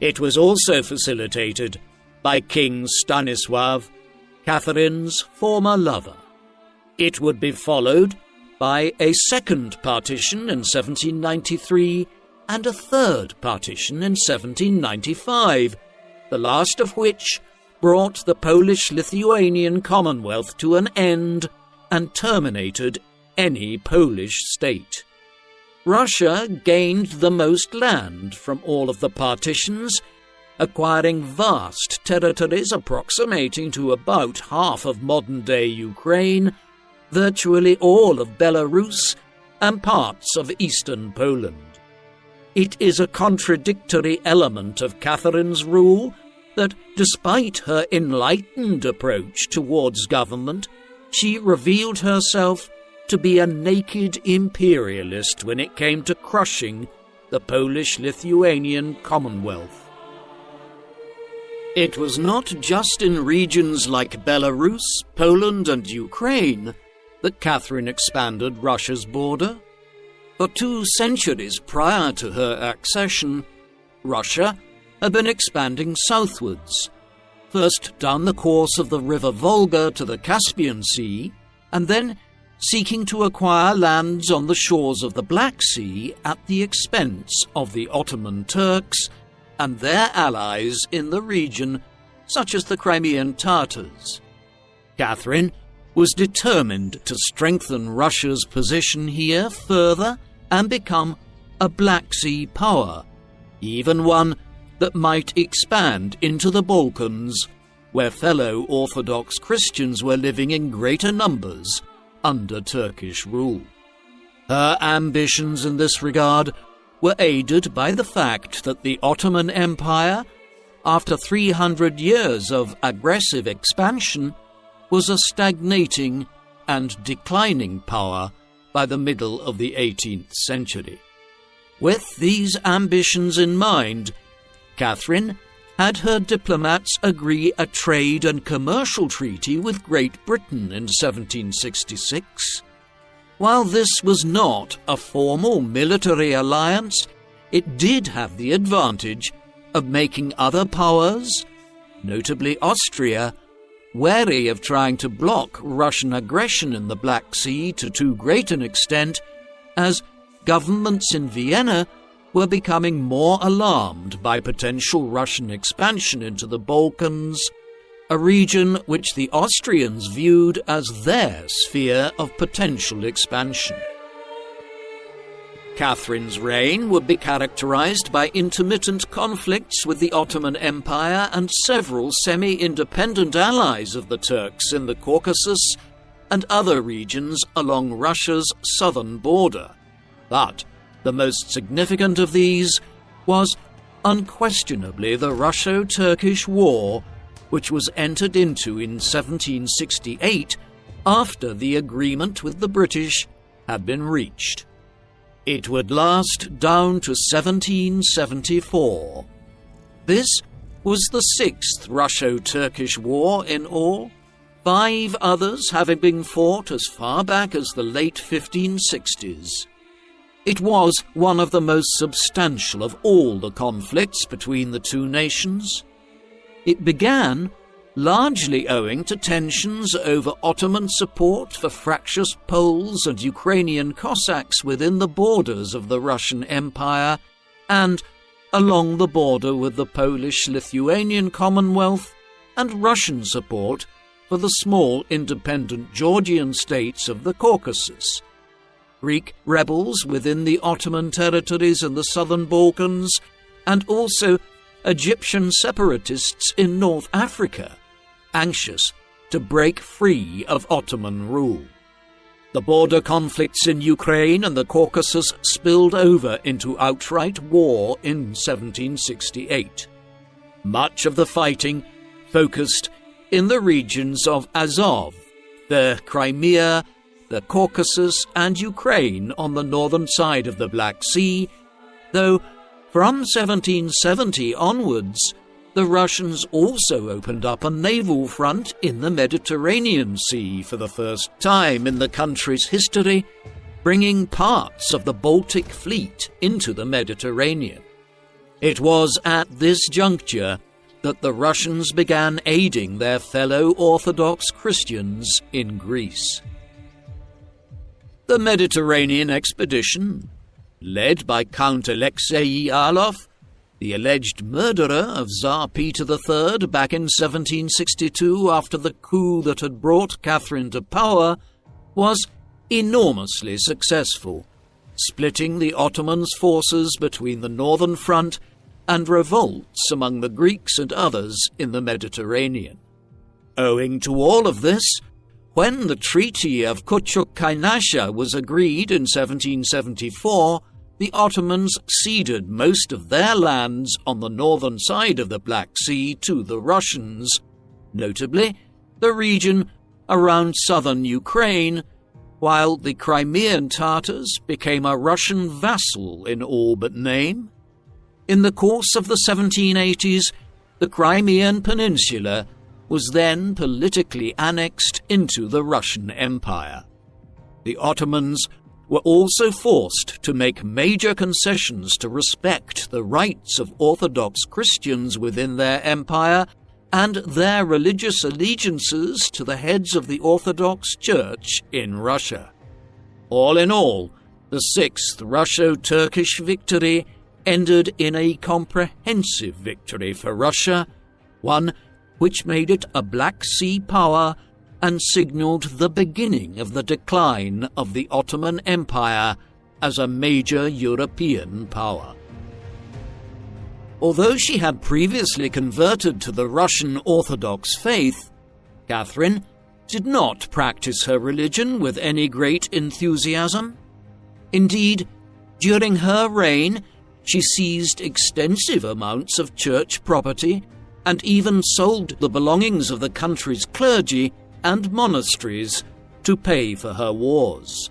It was also facilitated by King Stanisław, Catherine's former lover. It would be followed by a second partition in 1793 and a third partition in 1795, the last of which brought the Polish-Lithuanian Commonwealth to an end and terminated any Polish state. Russia gained the most land from all of the partitions, acquiring vast territories approximating to about half of modern-day Ukraine, virtually all of Belarus, and parts of eastern Poland. It is a contradictory element of Catherine's rule that, despite her enlightened approach towards government, she revealed herself to be a naked imperialist when it came to crushing the Polish-Lithuanian Commonwealth. It was not just in regions like Belarus, Poland, and Ukraine that Catherine expanded Russia's border. For 2 centuries prior to her accession, Russia had been expanding southwards, first down the course of the river Volga to the Caspian Sea, and then seeking to acquire lands on the shores of the Black Sea at the expense of the Ottoman Turks and their allies in the region, such as the Crimean Tatars. Catherine was determined to strengthen Russia's position here further and become a Black Sea power, even one that might expand into the Balkans, where fellow Orthodox Christians were living in greater numbers under Turkish rule. Her ambitions in this regard were aided by the fact that the Ottoman Empire, after 300 years of aggressive expansion, was a stagnating and declining power by the middle of the 18th century. With these ambitions in mind, Catherine had her diplomats agree a trade and commercial treaty with Great Britain in 1766. While this was not a formal military alliance, it did have the advantage of making other powers, notably Austria, wary of trying to block Russian aggression in the Black Sea to too great an extent, as governments in Vienna were becoming more alarmed by potential Russian expansion into the Balkans, a region which the Austrians viewed as their sphere of potential expansion. Catherine's reign would be characterized by intermittent conflicts with the Ottoman Empire and several semi-independent allies of the Turks in the Caucasus and other regions along Russia's southern border. But the most significant of these was unquestionably the Russo-Turkish War, which was entered into in 1768 after the agreement with the British had been reached. It would last down to 1774. This was the sixth Russo-Turkish War in all, 5 others having been fought as far back as the late 1560s. It was one of the most substantial of all the conflicts between the two nations. It began largely owing to tensions over Ottoman support for fractious Poles and Ukrainian Cossacks within the borders of the Russian Empire and along the border with the Polish-Lithuanian Commonwealth, and Russian support for the small independent Georgian states of the Caucasus, Greek rebels within the Ottoman territories in the southern Balkans, and also Egyptian separatists in North Africa, anxious to break free of Ottoman rule. The border conflicts in Ukraine and the Caucasus spilled over into outright war in 1768. Much of the fighting focused in the regions of Azov, the Crimea, the Caucasus and Ukraine on the northern side of the Black Sea, though from 1770 onwards, the Russians also opened up a naval front in the Mediterranean Sea for the first time in the country's history, bringing parts of the Baltic Fleet into the Mediterranean. It was at this juncture that the Russians began aiding their fellow Orthodox Christians in Greece. The Mediterranean expedition, led by Count Alexei Orlov, the alleged murderer of Tsar Peter III back in 1762 after the coup that had brought Catherine to power, was enormously successful, splitting the Ottomans' forces between the northern front and revolts among the Greeks and others in the Mediterranean. Owing to all of this, when the Treaty of Küçükkaynarca was agreed in 1774, the Ottomans ceded most of their lands on the northern side of the Black Sea to the Russians, notably the region around southern Ukraine, while the Crimean Tatars became a Russian vassal in all but name. In the course of the 1780s, the Crimean Peninsula was then politically annexed into the Russian Empire. The Ottomans were also forced to make major concessions to respect the rights of Orthodox Christians within their empire and their religious allegiances to the heads of the Orthodox Church in Russia. All in all, the sixth Russo-Turkish victory ended in a comprehensive victory for Russia, one which made it a Black Sea power and signalled the beginning of the decline of the Ottoman Empire as a major European power. Although she had previously converted to the Russian Orthodox faith, Catherine did not practice her religion with any great enthusiasm. Indeed, during her reign, she seized extensive amounts of church property and even sold the belongings of the country's clergy and monasteries to pay for her wars.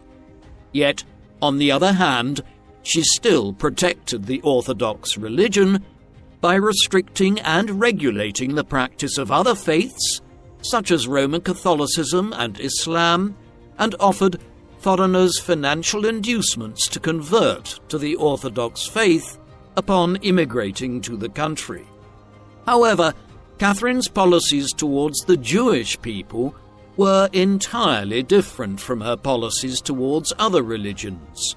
Yet, on the other hand, she still protected the Orthodox religion by restricting and regulating the practice of other faiths, such as Roman Catholicism and Islam, and offered foreigners financial inducements to convert to the Orthodox faith upon immigrating to the country. However, Catherine's policies towards the Jewish people were entirely different from her policies towards other religions.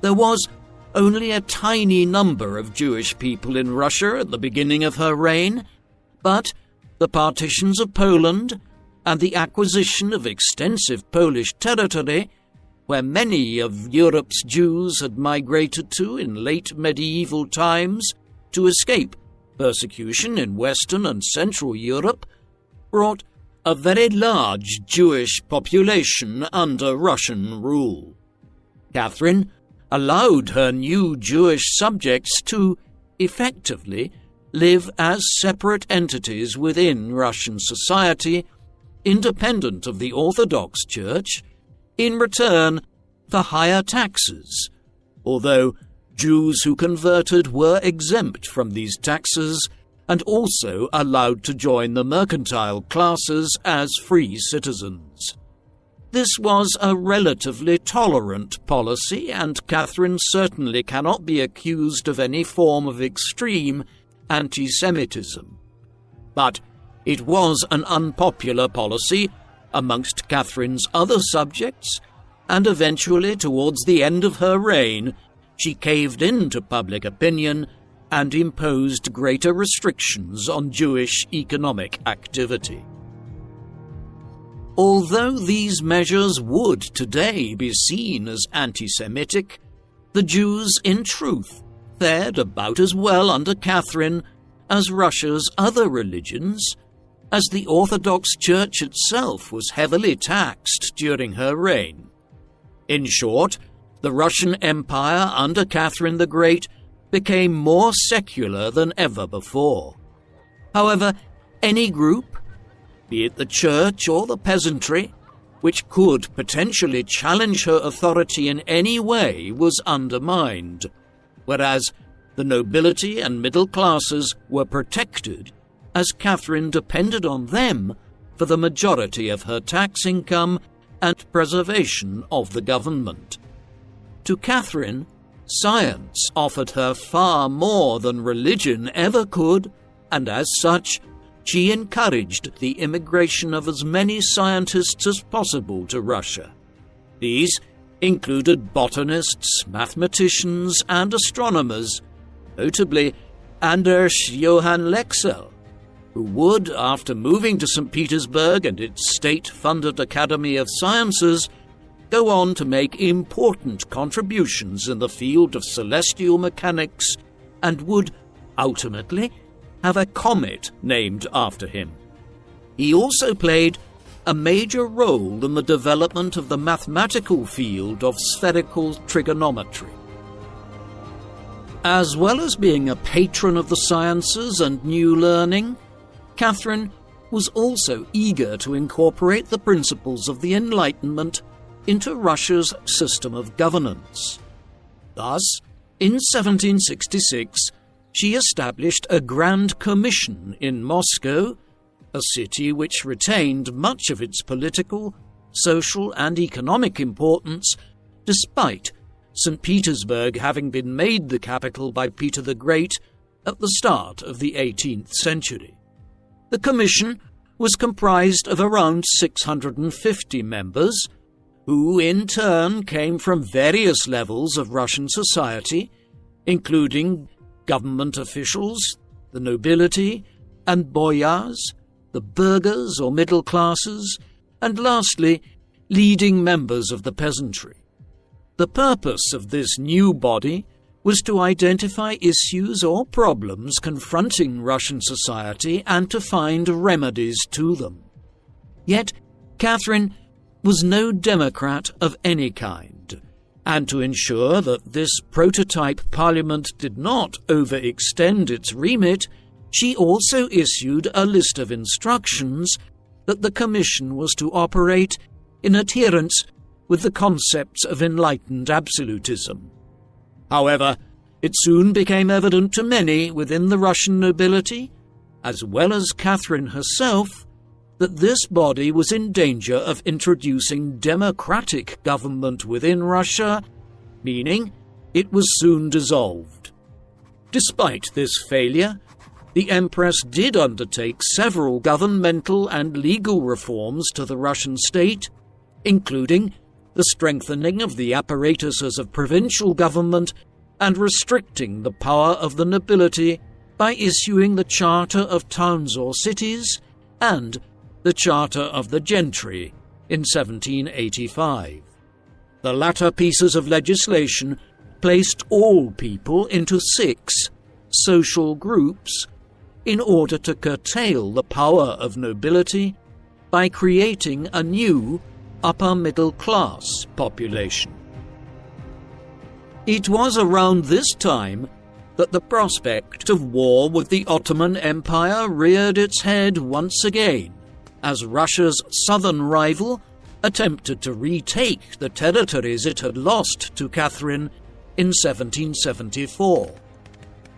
There was only a tiny number of Jewish people in Russia at the beginning of her reign, but the partitions of Poland and the acquisition of extensive Polish territory, where many of Europe's Jews had migrated to in late medieval times to escape persecution in Western and Central Europe, brought a very large Jewish population under Russian rule. Catherine allowed her new Jewish subjects to, effectively, live as separate entities within Russian society, independent of the Orthodox Church, in return for higher taxes, although Jews who converted were exempt from these taxes and also allowed to join the mercantile classes as free citizens. This was a relatively tolerant policy, and Catherine certainly cannot be accused of any form of extreme anti-Semitism. But it was an unpopular policy amongst Catherine's other subjects, and eventually, towards the end of her reign, she caved in to public opinion and imposed greater restrictions on Jewish economic activity. Although these measures would today be seen as anti-Semitic, the Jews in truth fared about as well under Catherine as Russia's other religions, as the Orthodox Church itself was heavily taxed during her reign. In short, the Russian Empire under Catherine the Great became more secular than ever before. However, any group, be it the church or the peasantry, which could potentially challenge her authority in any way was undermined, whereas the nobility and middle classes were protected, as Catherine depended on them for the majority of her tax income and preservation of the government. To Catherine, science offered her far more than religion ever could, and as such, she encouraged the immigration of as many scientists as possible to Russia. These included botanists, mathematicians, and astronomers, notably Anders Johann Lexell, who would, after moving to St. Petersburg and its state-funded Academy of Sciences, go on to make important contributions in the field of celestial mechanics and would, ultimately, have a comet named after him. He also played a major role in the development of the mathematical field of spherical trigonometry. As well as being a patron of the sciences and new learning, Catherine was also eager to incorporate the principles of the Enlightenment into Russia's system of governance. Thus, in 1766, she established a Grand Commission in Moscow, a city which retained much of its political, social, and economic importance, despite St. Petersburg having been made the capital by Peter the Great at the start of the 18th century. The commission was comprised of around 650 members, who in turn came from various levels of Russian society, including government officials, the nobility, and boyars, the burghers or middle classes, and lastly, leading members of the peasantry. The purpose of this new body was to identify issues or problems confronting Russian society and to find remedies to them. Yet, Catherine was no democrat of any kind, and to ensure that this prototype parliament did not overextend its remit, she also issued a list of instructions that the commission was to operate in adherence with the concepts of enlightened absolutism. However, it soon became evident to many within the Russian nobility, as well as Catherine herself, that this body was in danger of introducing democratic government within Russia, meaning it was soon dissolved. Despite this failure, the Empress did undertake several governmental and legal reforms to the Russian state, including the strengthening of the apparatuses of provincial government and restricting the power of the nobility by issuing the Charter of Towns or Cities and the Charter of the Gentry in 1785. The latter pieces of legislation placed all people into 6 social groups in order to curtail the power of nobility by creating a new upper-middle-class population. It was around this time that the prospect of war with the Ottoman Empire reared its head once again, as Russia's southern rival attempted to retake the territories it had lost to Catherine in 1774.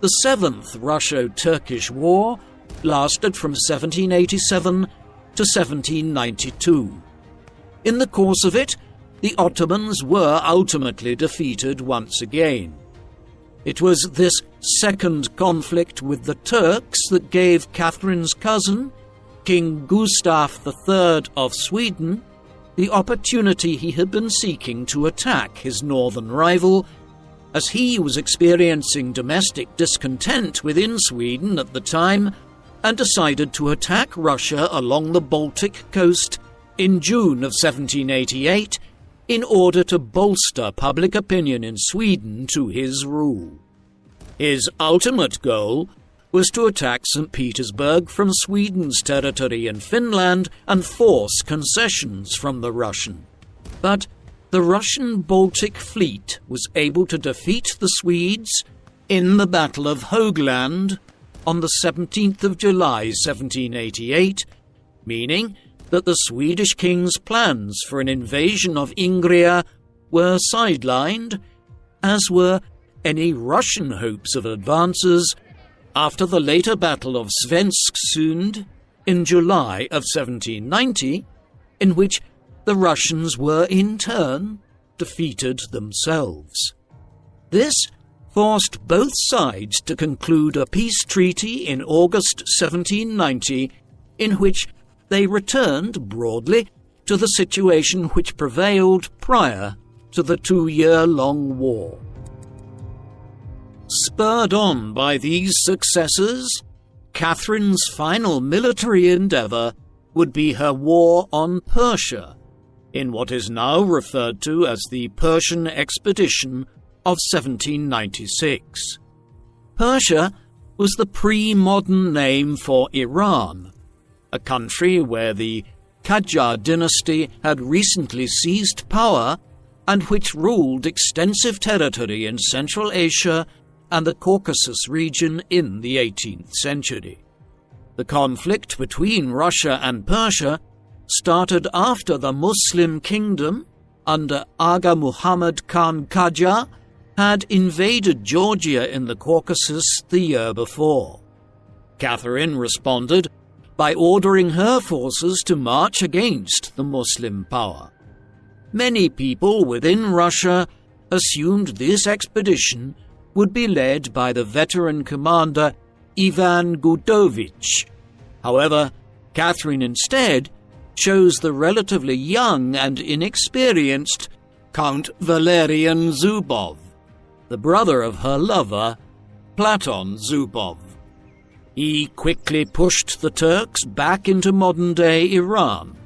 The Seventh Russo-Turkish War lasted from 1787 to 1792. In the course of it, the Ottomans were ultimately defeated once again. It was this second conflict with the Turks that gave Catherine's cousin, King Gustav III of Sweden, the opportunity he had been seeking to attack his northern rival, as he was experiencing domestic discontent within Sweden at the time and decided to attack Russia along the Baltic coast in June of 1788 in order to bolster public opinion in Sweden to his rule. His ultimate goal was to attack St. Petersburg from Sweden's territory in Finland and force concessions from the Russian. But the Russian Baltic fleet was able to defeat the Swedes in the Battle of Hoogland on the 17th of July 1788, meaning that the Swedish king's plans for an invasion of Ingria were sidelined, as were any Russian hopes of advances after the later Battle of Svensksund in July of 1790, in which the Russians were in turn defeated themselves. This forced both sides to conclude a peace treaty in August 1790, in which they returned broadly to the situation which prevailed prior to the 2-year-long war. Spurred on by these successes, Catherine's final military endeavour would be her war on Persia, in what is now referred to as the Persian Expedition of 1796. Persia was the pre-modern name for Iran, a country where the Qajar dynasty had recently seized power and which ruled extensive territory in Central Asia and the Caucasus region in the 18th century. The conflict between Russia and Persia started after the Muslim kingdom, under Aga Muhammad Khan Qajar, had invaded Georgia in the Caucasus the year before. Catherine responded by ordering her forces to march against the Muslim power. Many people within Russia assumed this expedition would be led by the veteran commander Ivan Gudovich. However, Catherine instead chose the relatively young and inexperienced Count Valerian Zubov, the brother of her lover, Platon Zubov. He quickly pushed the Turks back into modern-day Iran.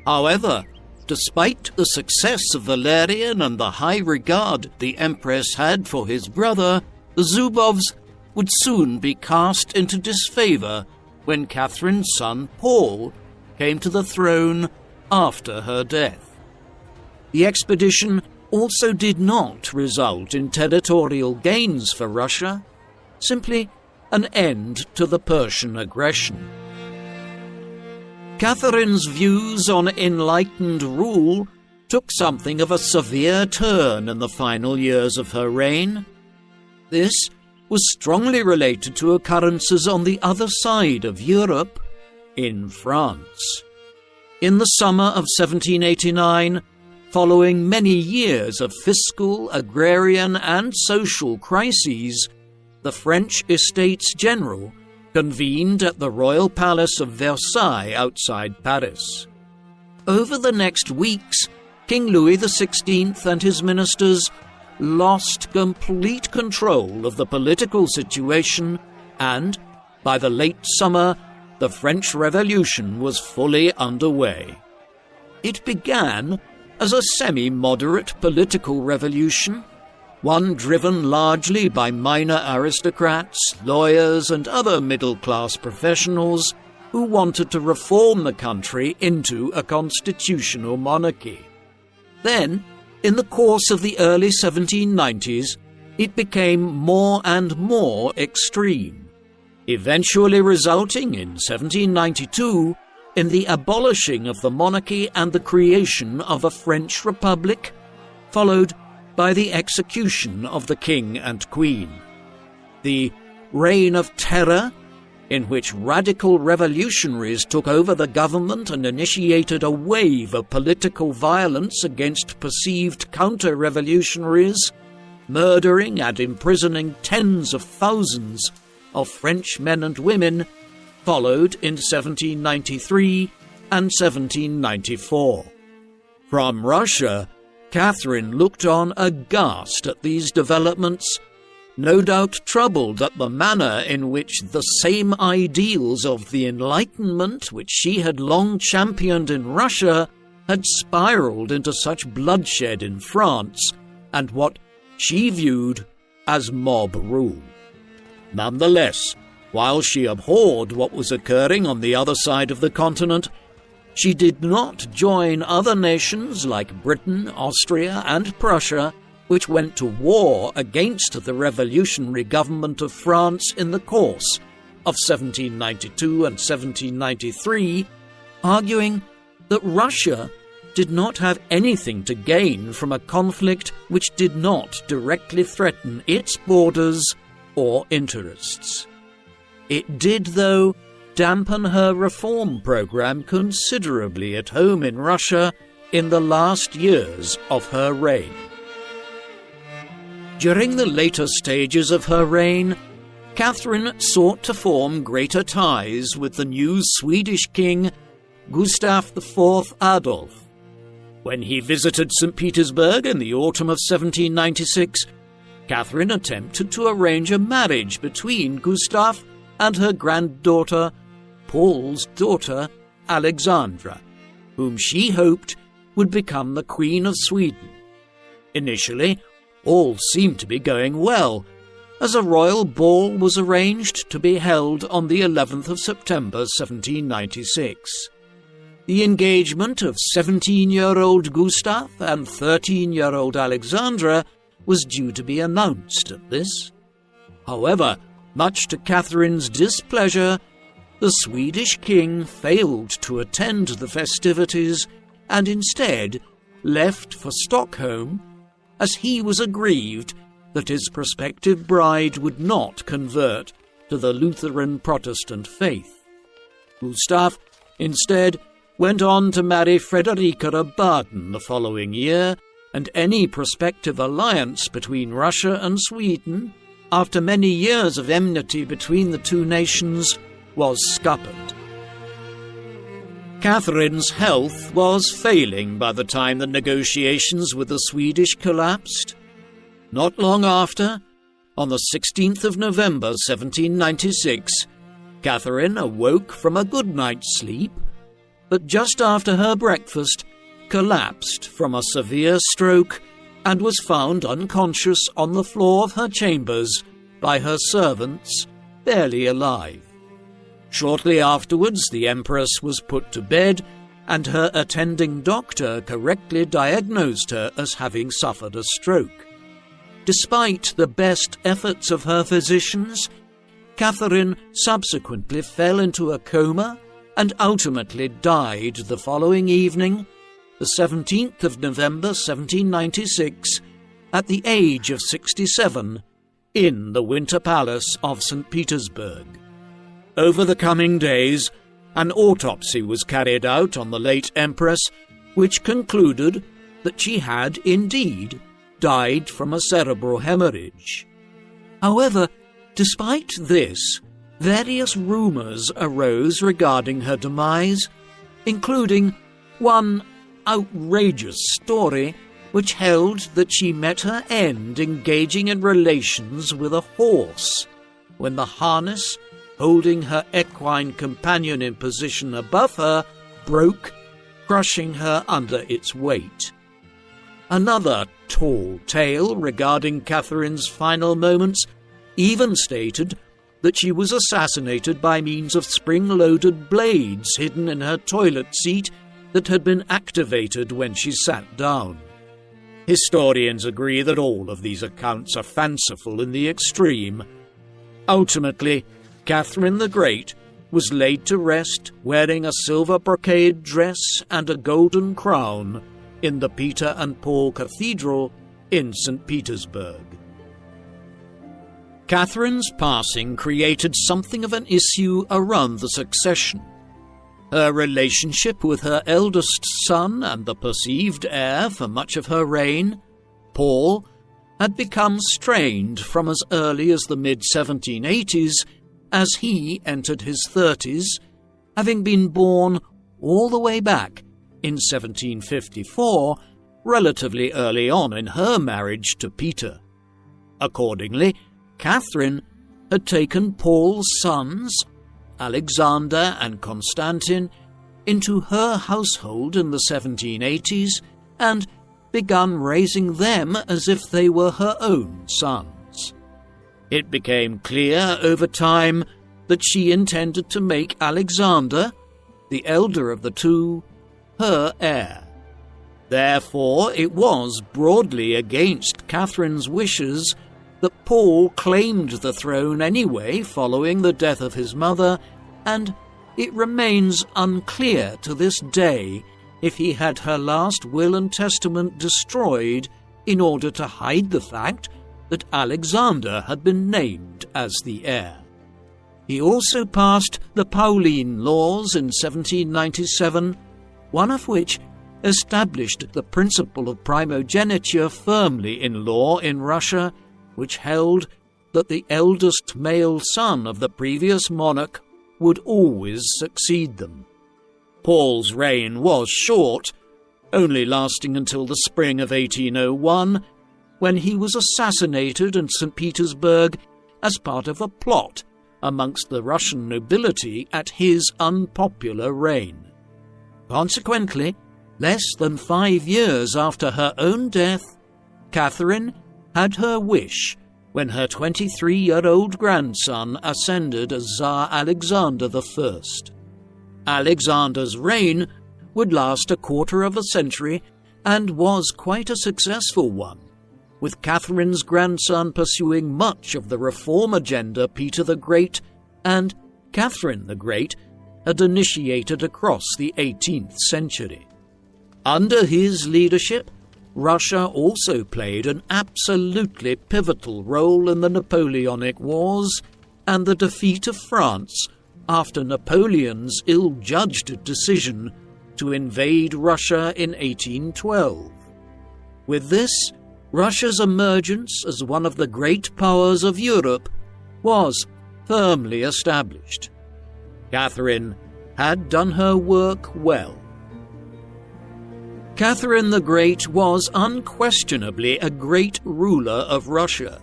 However, despite the success of Valerian and the high regard the Empress had for his brother, the Zubovs would soon be cast into disfavor when Catherine's son Paul came to the throne after her death. The expedition also did not result in territorial gains for Russia, simply an end to the Persian aggression. Catherine's views on enlightened rule took something of a severe turn in the final years of her reign. This was strongly related to occurrences on the other side of Europe, in France. In the summer of 1789, following many years of fiscal, agrarian, and social crises, the French Estates General convened at the royal palace of Versailles outside Paris. Over the next weeks, King Louis XVI and his ministers lost complete control of the political situation, and, by the late summer, the French Revolution was fully underway. It began as a semi-moderate political revolution, one driven largely by minor aristocrats, lawyers, and other middle-class professionals who wanted to reform the country into a constitutional monarchy. Then, in the course of the early 1790s, it became more and more extreme, eventually resulting in 1792 in the abolishing of the monarchy and the creation of a French republic, followed by the execution of the king and queen. The Reign of Terror, in which radical revolutionaries took over the government and initiated a wave of political violence against perceived counter-revolutionaries, murdering and imprisoning tens of thousands of French men and women, followed in 1793 and 1794. From Russia, Catherine looked on aghast at these developments, no doubt troubled at the manner in which the same ideals of the Enlightenment which she had long championed in Russia had spiraled into such bloodshed in France, and what she viewed as mob rule. Nonetheless, while she abhorred what was occurring on the other side of the continent, she did not join other nations like Britain, Austria, and Prussia, which went to war against the revolutionary government of France in the course of 1792 and 1793, arguing that Russia did not have anything to gain from a conflict which did not directly threaten its borders or interests. It did, though, dampen her reform program considerably at home in Russia in the last years of her reign. During the later stages of her reign, Catherine sought to form greater ties with the new Swedish king, Gustav IV Adolf. When he visited St. Petersburg in the autumn of 1796, Catherine attempted to arrange a marriage between Gustav and her granddaughter, Paul's daughter, Alexandra, whom she hoped would become the Queen of Sweden. Initially, all seemed to be going well, as a royal ball was arranged to be held on the 11th of September 1796. The engagement of 17-year-old Gustav and 13-year-old Alexandra was due to be announced at this. However, much to Catherine's displeasure, the Swedish king failed to attend the festivities and instead left for Stockholm, as he was aggrieved that his prospective bride would not convert to the Lutheran Protestant faith. Gustav, instead, went on to marry Frederica of Baden the following year, and any prospective alliance between Russia and Sweden, after many years of enmity between the two nations, was scuppered. Catherine's health was failing by the time the negotiations with the Swedish collapsed. Not long after, on the 16th of November 1796, Catherine awoke from a good night's sleep, but just after her breakfast collapsed from a severe stroke and was found unconscious on the floor of her chambers by her servants, barely alive. Shortly afterwards, the Empress was put to bed, and her attending doctor correctly diagnosed her as having suffered a stroke. Despite the best efforts of her physicians, Catherine subsequently fell into a coma and ultimately died the following evening, the 17th of November 1796, at the age of 67, in the Winter Palace of St. Petersburg. Over the coming days, an autopsy was carried out on the late Empress, which concluded that she had indeed died from a cerebral hemorrhage. However, despite this, various rumours arose regarding her demise, including one outrageous story which held that she met her end engaging in relations with a horse, when the harness holding her equine companion in position above her broke, crushing her under its weight. Another tall tale regarding Catherine's final moments even stated that she was assassinated by means of spring-loaded blades hidden in her toilet seat that had been activated when she sat down. Historians agree that all of these accounts are fanciful in the extreme. Ultimately, Catherine the Great was laid to rest wearing a silver brocade dress and a golden crown in the Peter and Paul Cathedral in St. Petersburg. Catherine's passing created something of an issue around the succession. Her relationship with her eldest son and the perceived heir for much of her reign, Paul, had become strained from as early as the mid-1780s, as he entered his 30s, having been born all the way back in 1754, relatively early on in her marriage to Peter. Accordingly, Catherine had taken Paul's sons, Alexander and Constantine, into her household in the 1780s and begun raising them as if they were her own sons. It became clear over time that she intended to make Alexander, the elder of the two, her heir. Therefore, it was broadly against Catherine's wishes that Paul claimed the throne anyway following the death of his mother, and it remains unclear to this day if he had her last will and testament destroyed in order to hide the fact that Alexander had been named as the heir. He also passed the Pauline laws in 1797, one of which established the principle of primogeniture firmly in law in Russia, which held that the eldest male son of the previous monarch would always succeed them. Paul's reign was short, only lasting until the spring of 1801, when he was assassinated in St. Petersburg as part of a plot amongst the Russian nobility at his unpopular reign. Consequently, less than 5 years after her own death, Catherine had her wish when her 23-year-old grandson ascended as Tsar Alexander I. Alexander's reign would last a quarter of a century and was quite a successful one, with Catherine's grandson pursuing much of the reform agenda Peter the Great and Catherine the Great had initiated across the 18th century. Under his leadership, Russia also played an absolutely pivotal role in the Napoleonic Wars and the defeat of France after Napoleon's ill-judged decision to invade Russia in 1812. With this, Russia's emergence as one of the great powers of Europe was firmly established. Catherine had done her work well. Catherine the Great was unquestionably a great ruler of Russia.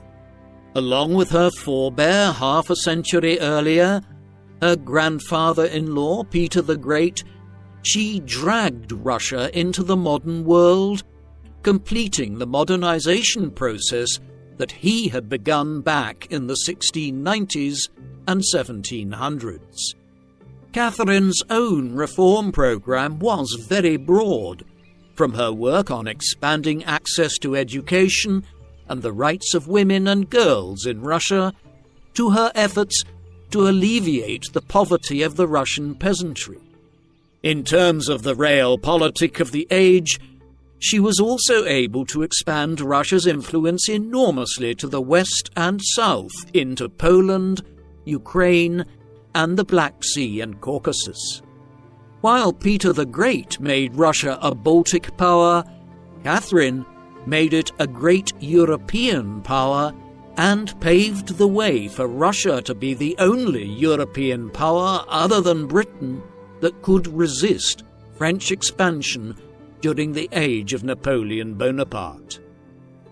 Along with her forebear half a century earlier, her grandfather-in-law Peter the Great, she dragged Russia into the modern world, completing the modernization process that he had begun back in the 1690s and 1700s. Catherine's own reform program was very broad, from her work on expanding access to education and the rights of women and girls in Russia, to her efforts to alleviate the poverty of the Russian peasantry. In terms of the realpolitik of the age, she was also able to expand Russia's influence enormously to the west and south into Poland, Ukraine, and the Black Sea and Caucasus. While Peter the Great made Russia a Baltic power, Catherine made it a great European power and paved the way for Russia to be the only European power other than Britain that could resist French expansion during the age of Napoleon Bonaparte.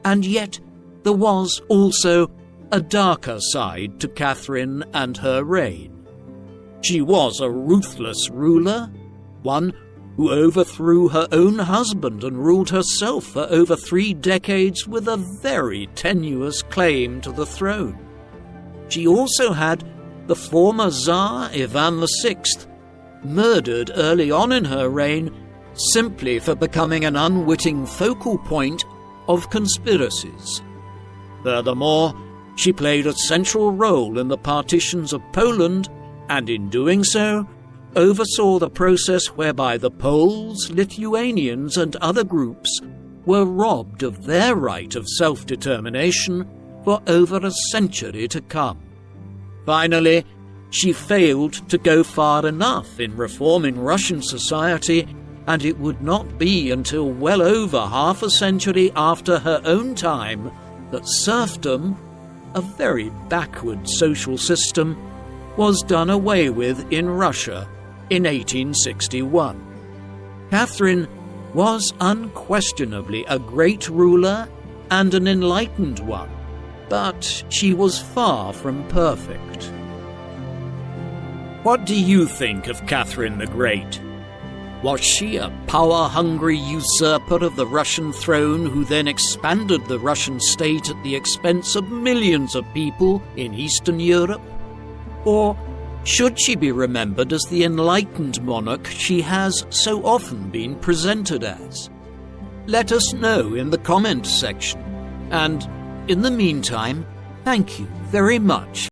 And yet there was also a darker side to Catherine and her reign. She was a ruthless ruler, one who overthrew her own husband and ruled herself for over 3 decades with a very tenuous claim to the throne. She also had the former Tsar Ivan VI murdered early on in her reign simply for becoming an unwitting focal point of conspiracies. Furthermore, she played a central role in the partitions of Poland, and in doing so, oversaw the process whereby the Poles, Lithuanians, and other groups were robbed of their right of self-determination for over a century to come. Finally, she failed to go far enough in reforming Russian society, and it would not be until well over half a century after her own time that serfdom, a very backward social system, was done away with in Russia in 1861. Catherine was unquestionably a great ruler and an enlightened one, but she was far from perfect. What do you think of Catherine the Great? Was she a power-hungry usurper of the Russian throne who then expanded the Russian state at the expense of millions of people in Eastern Europe? Or should she be remembered as the enlightened monarch she has so often been presented as? Let us know in the comments section. And in the meantime, thank you very much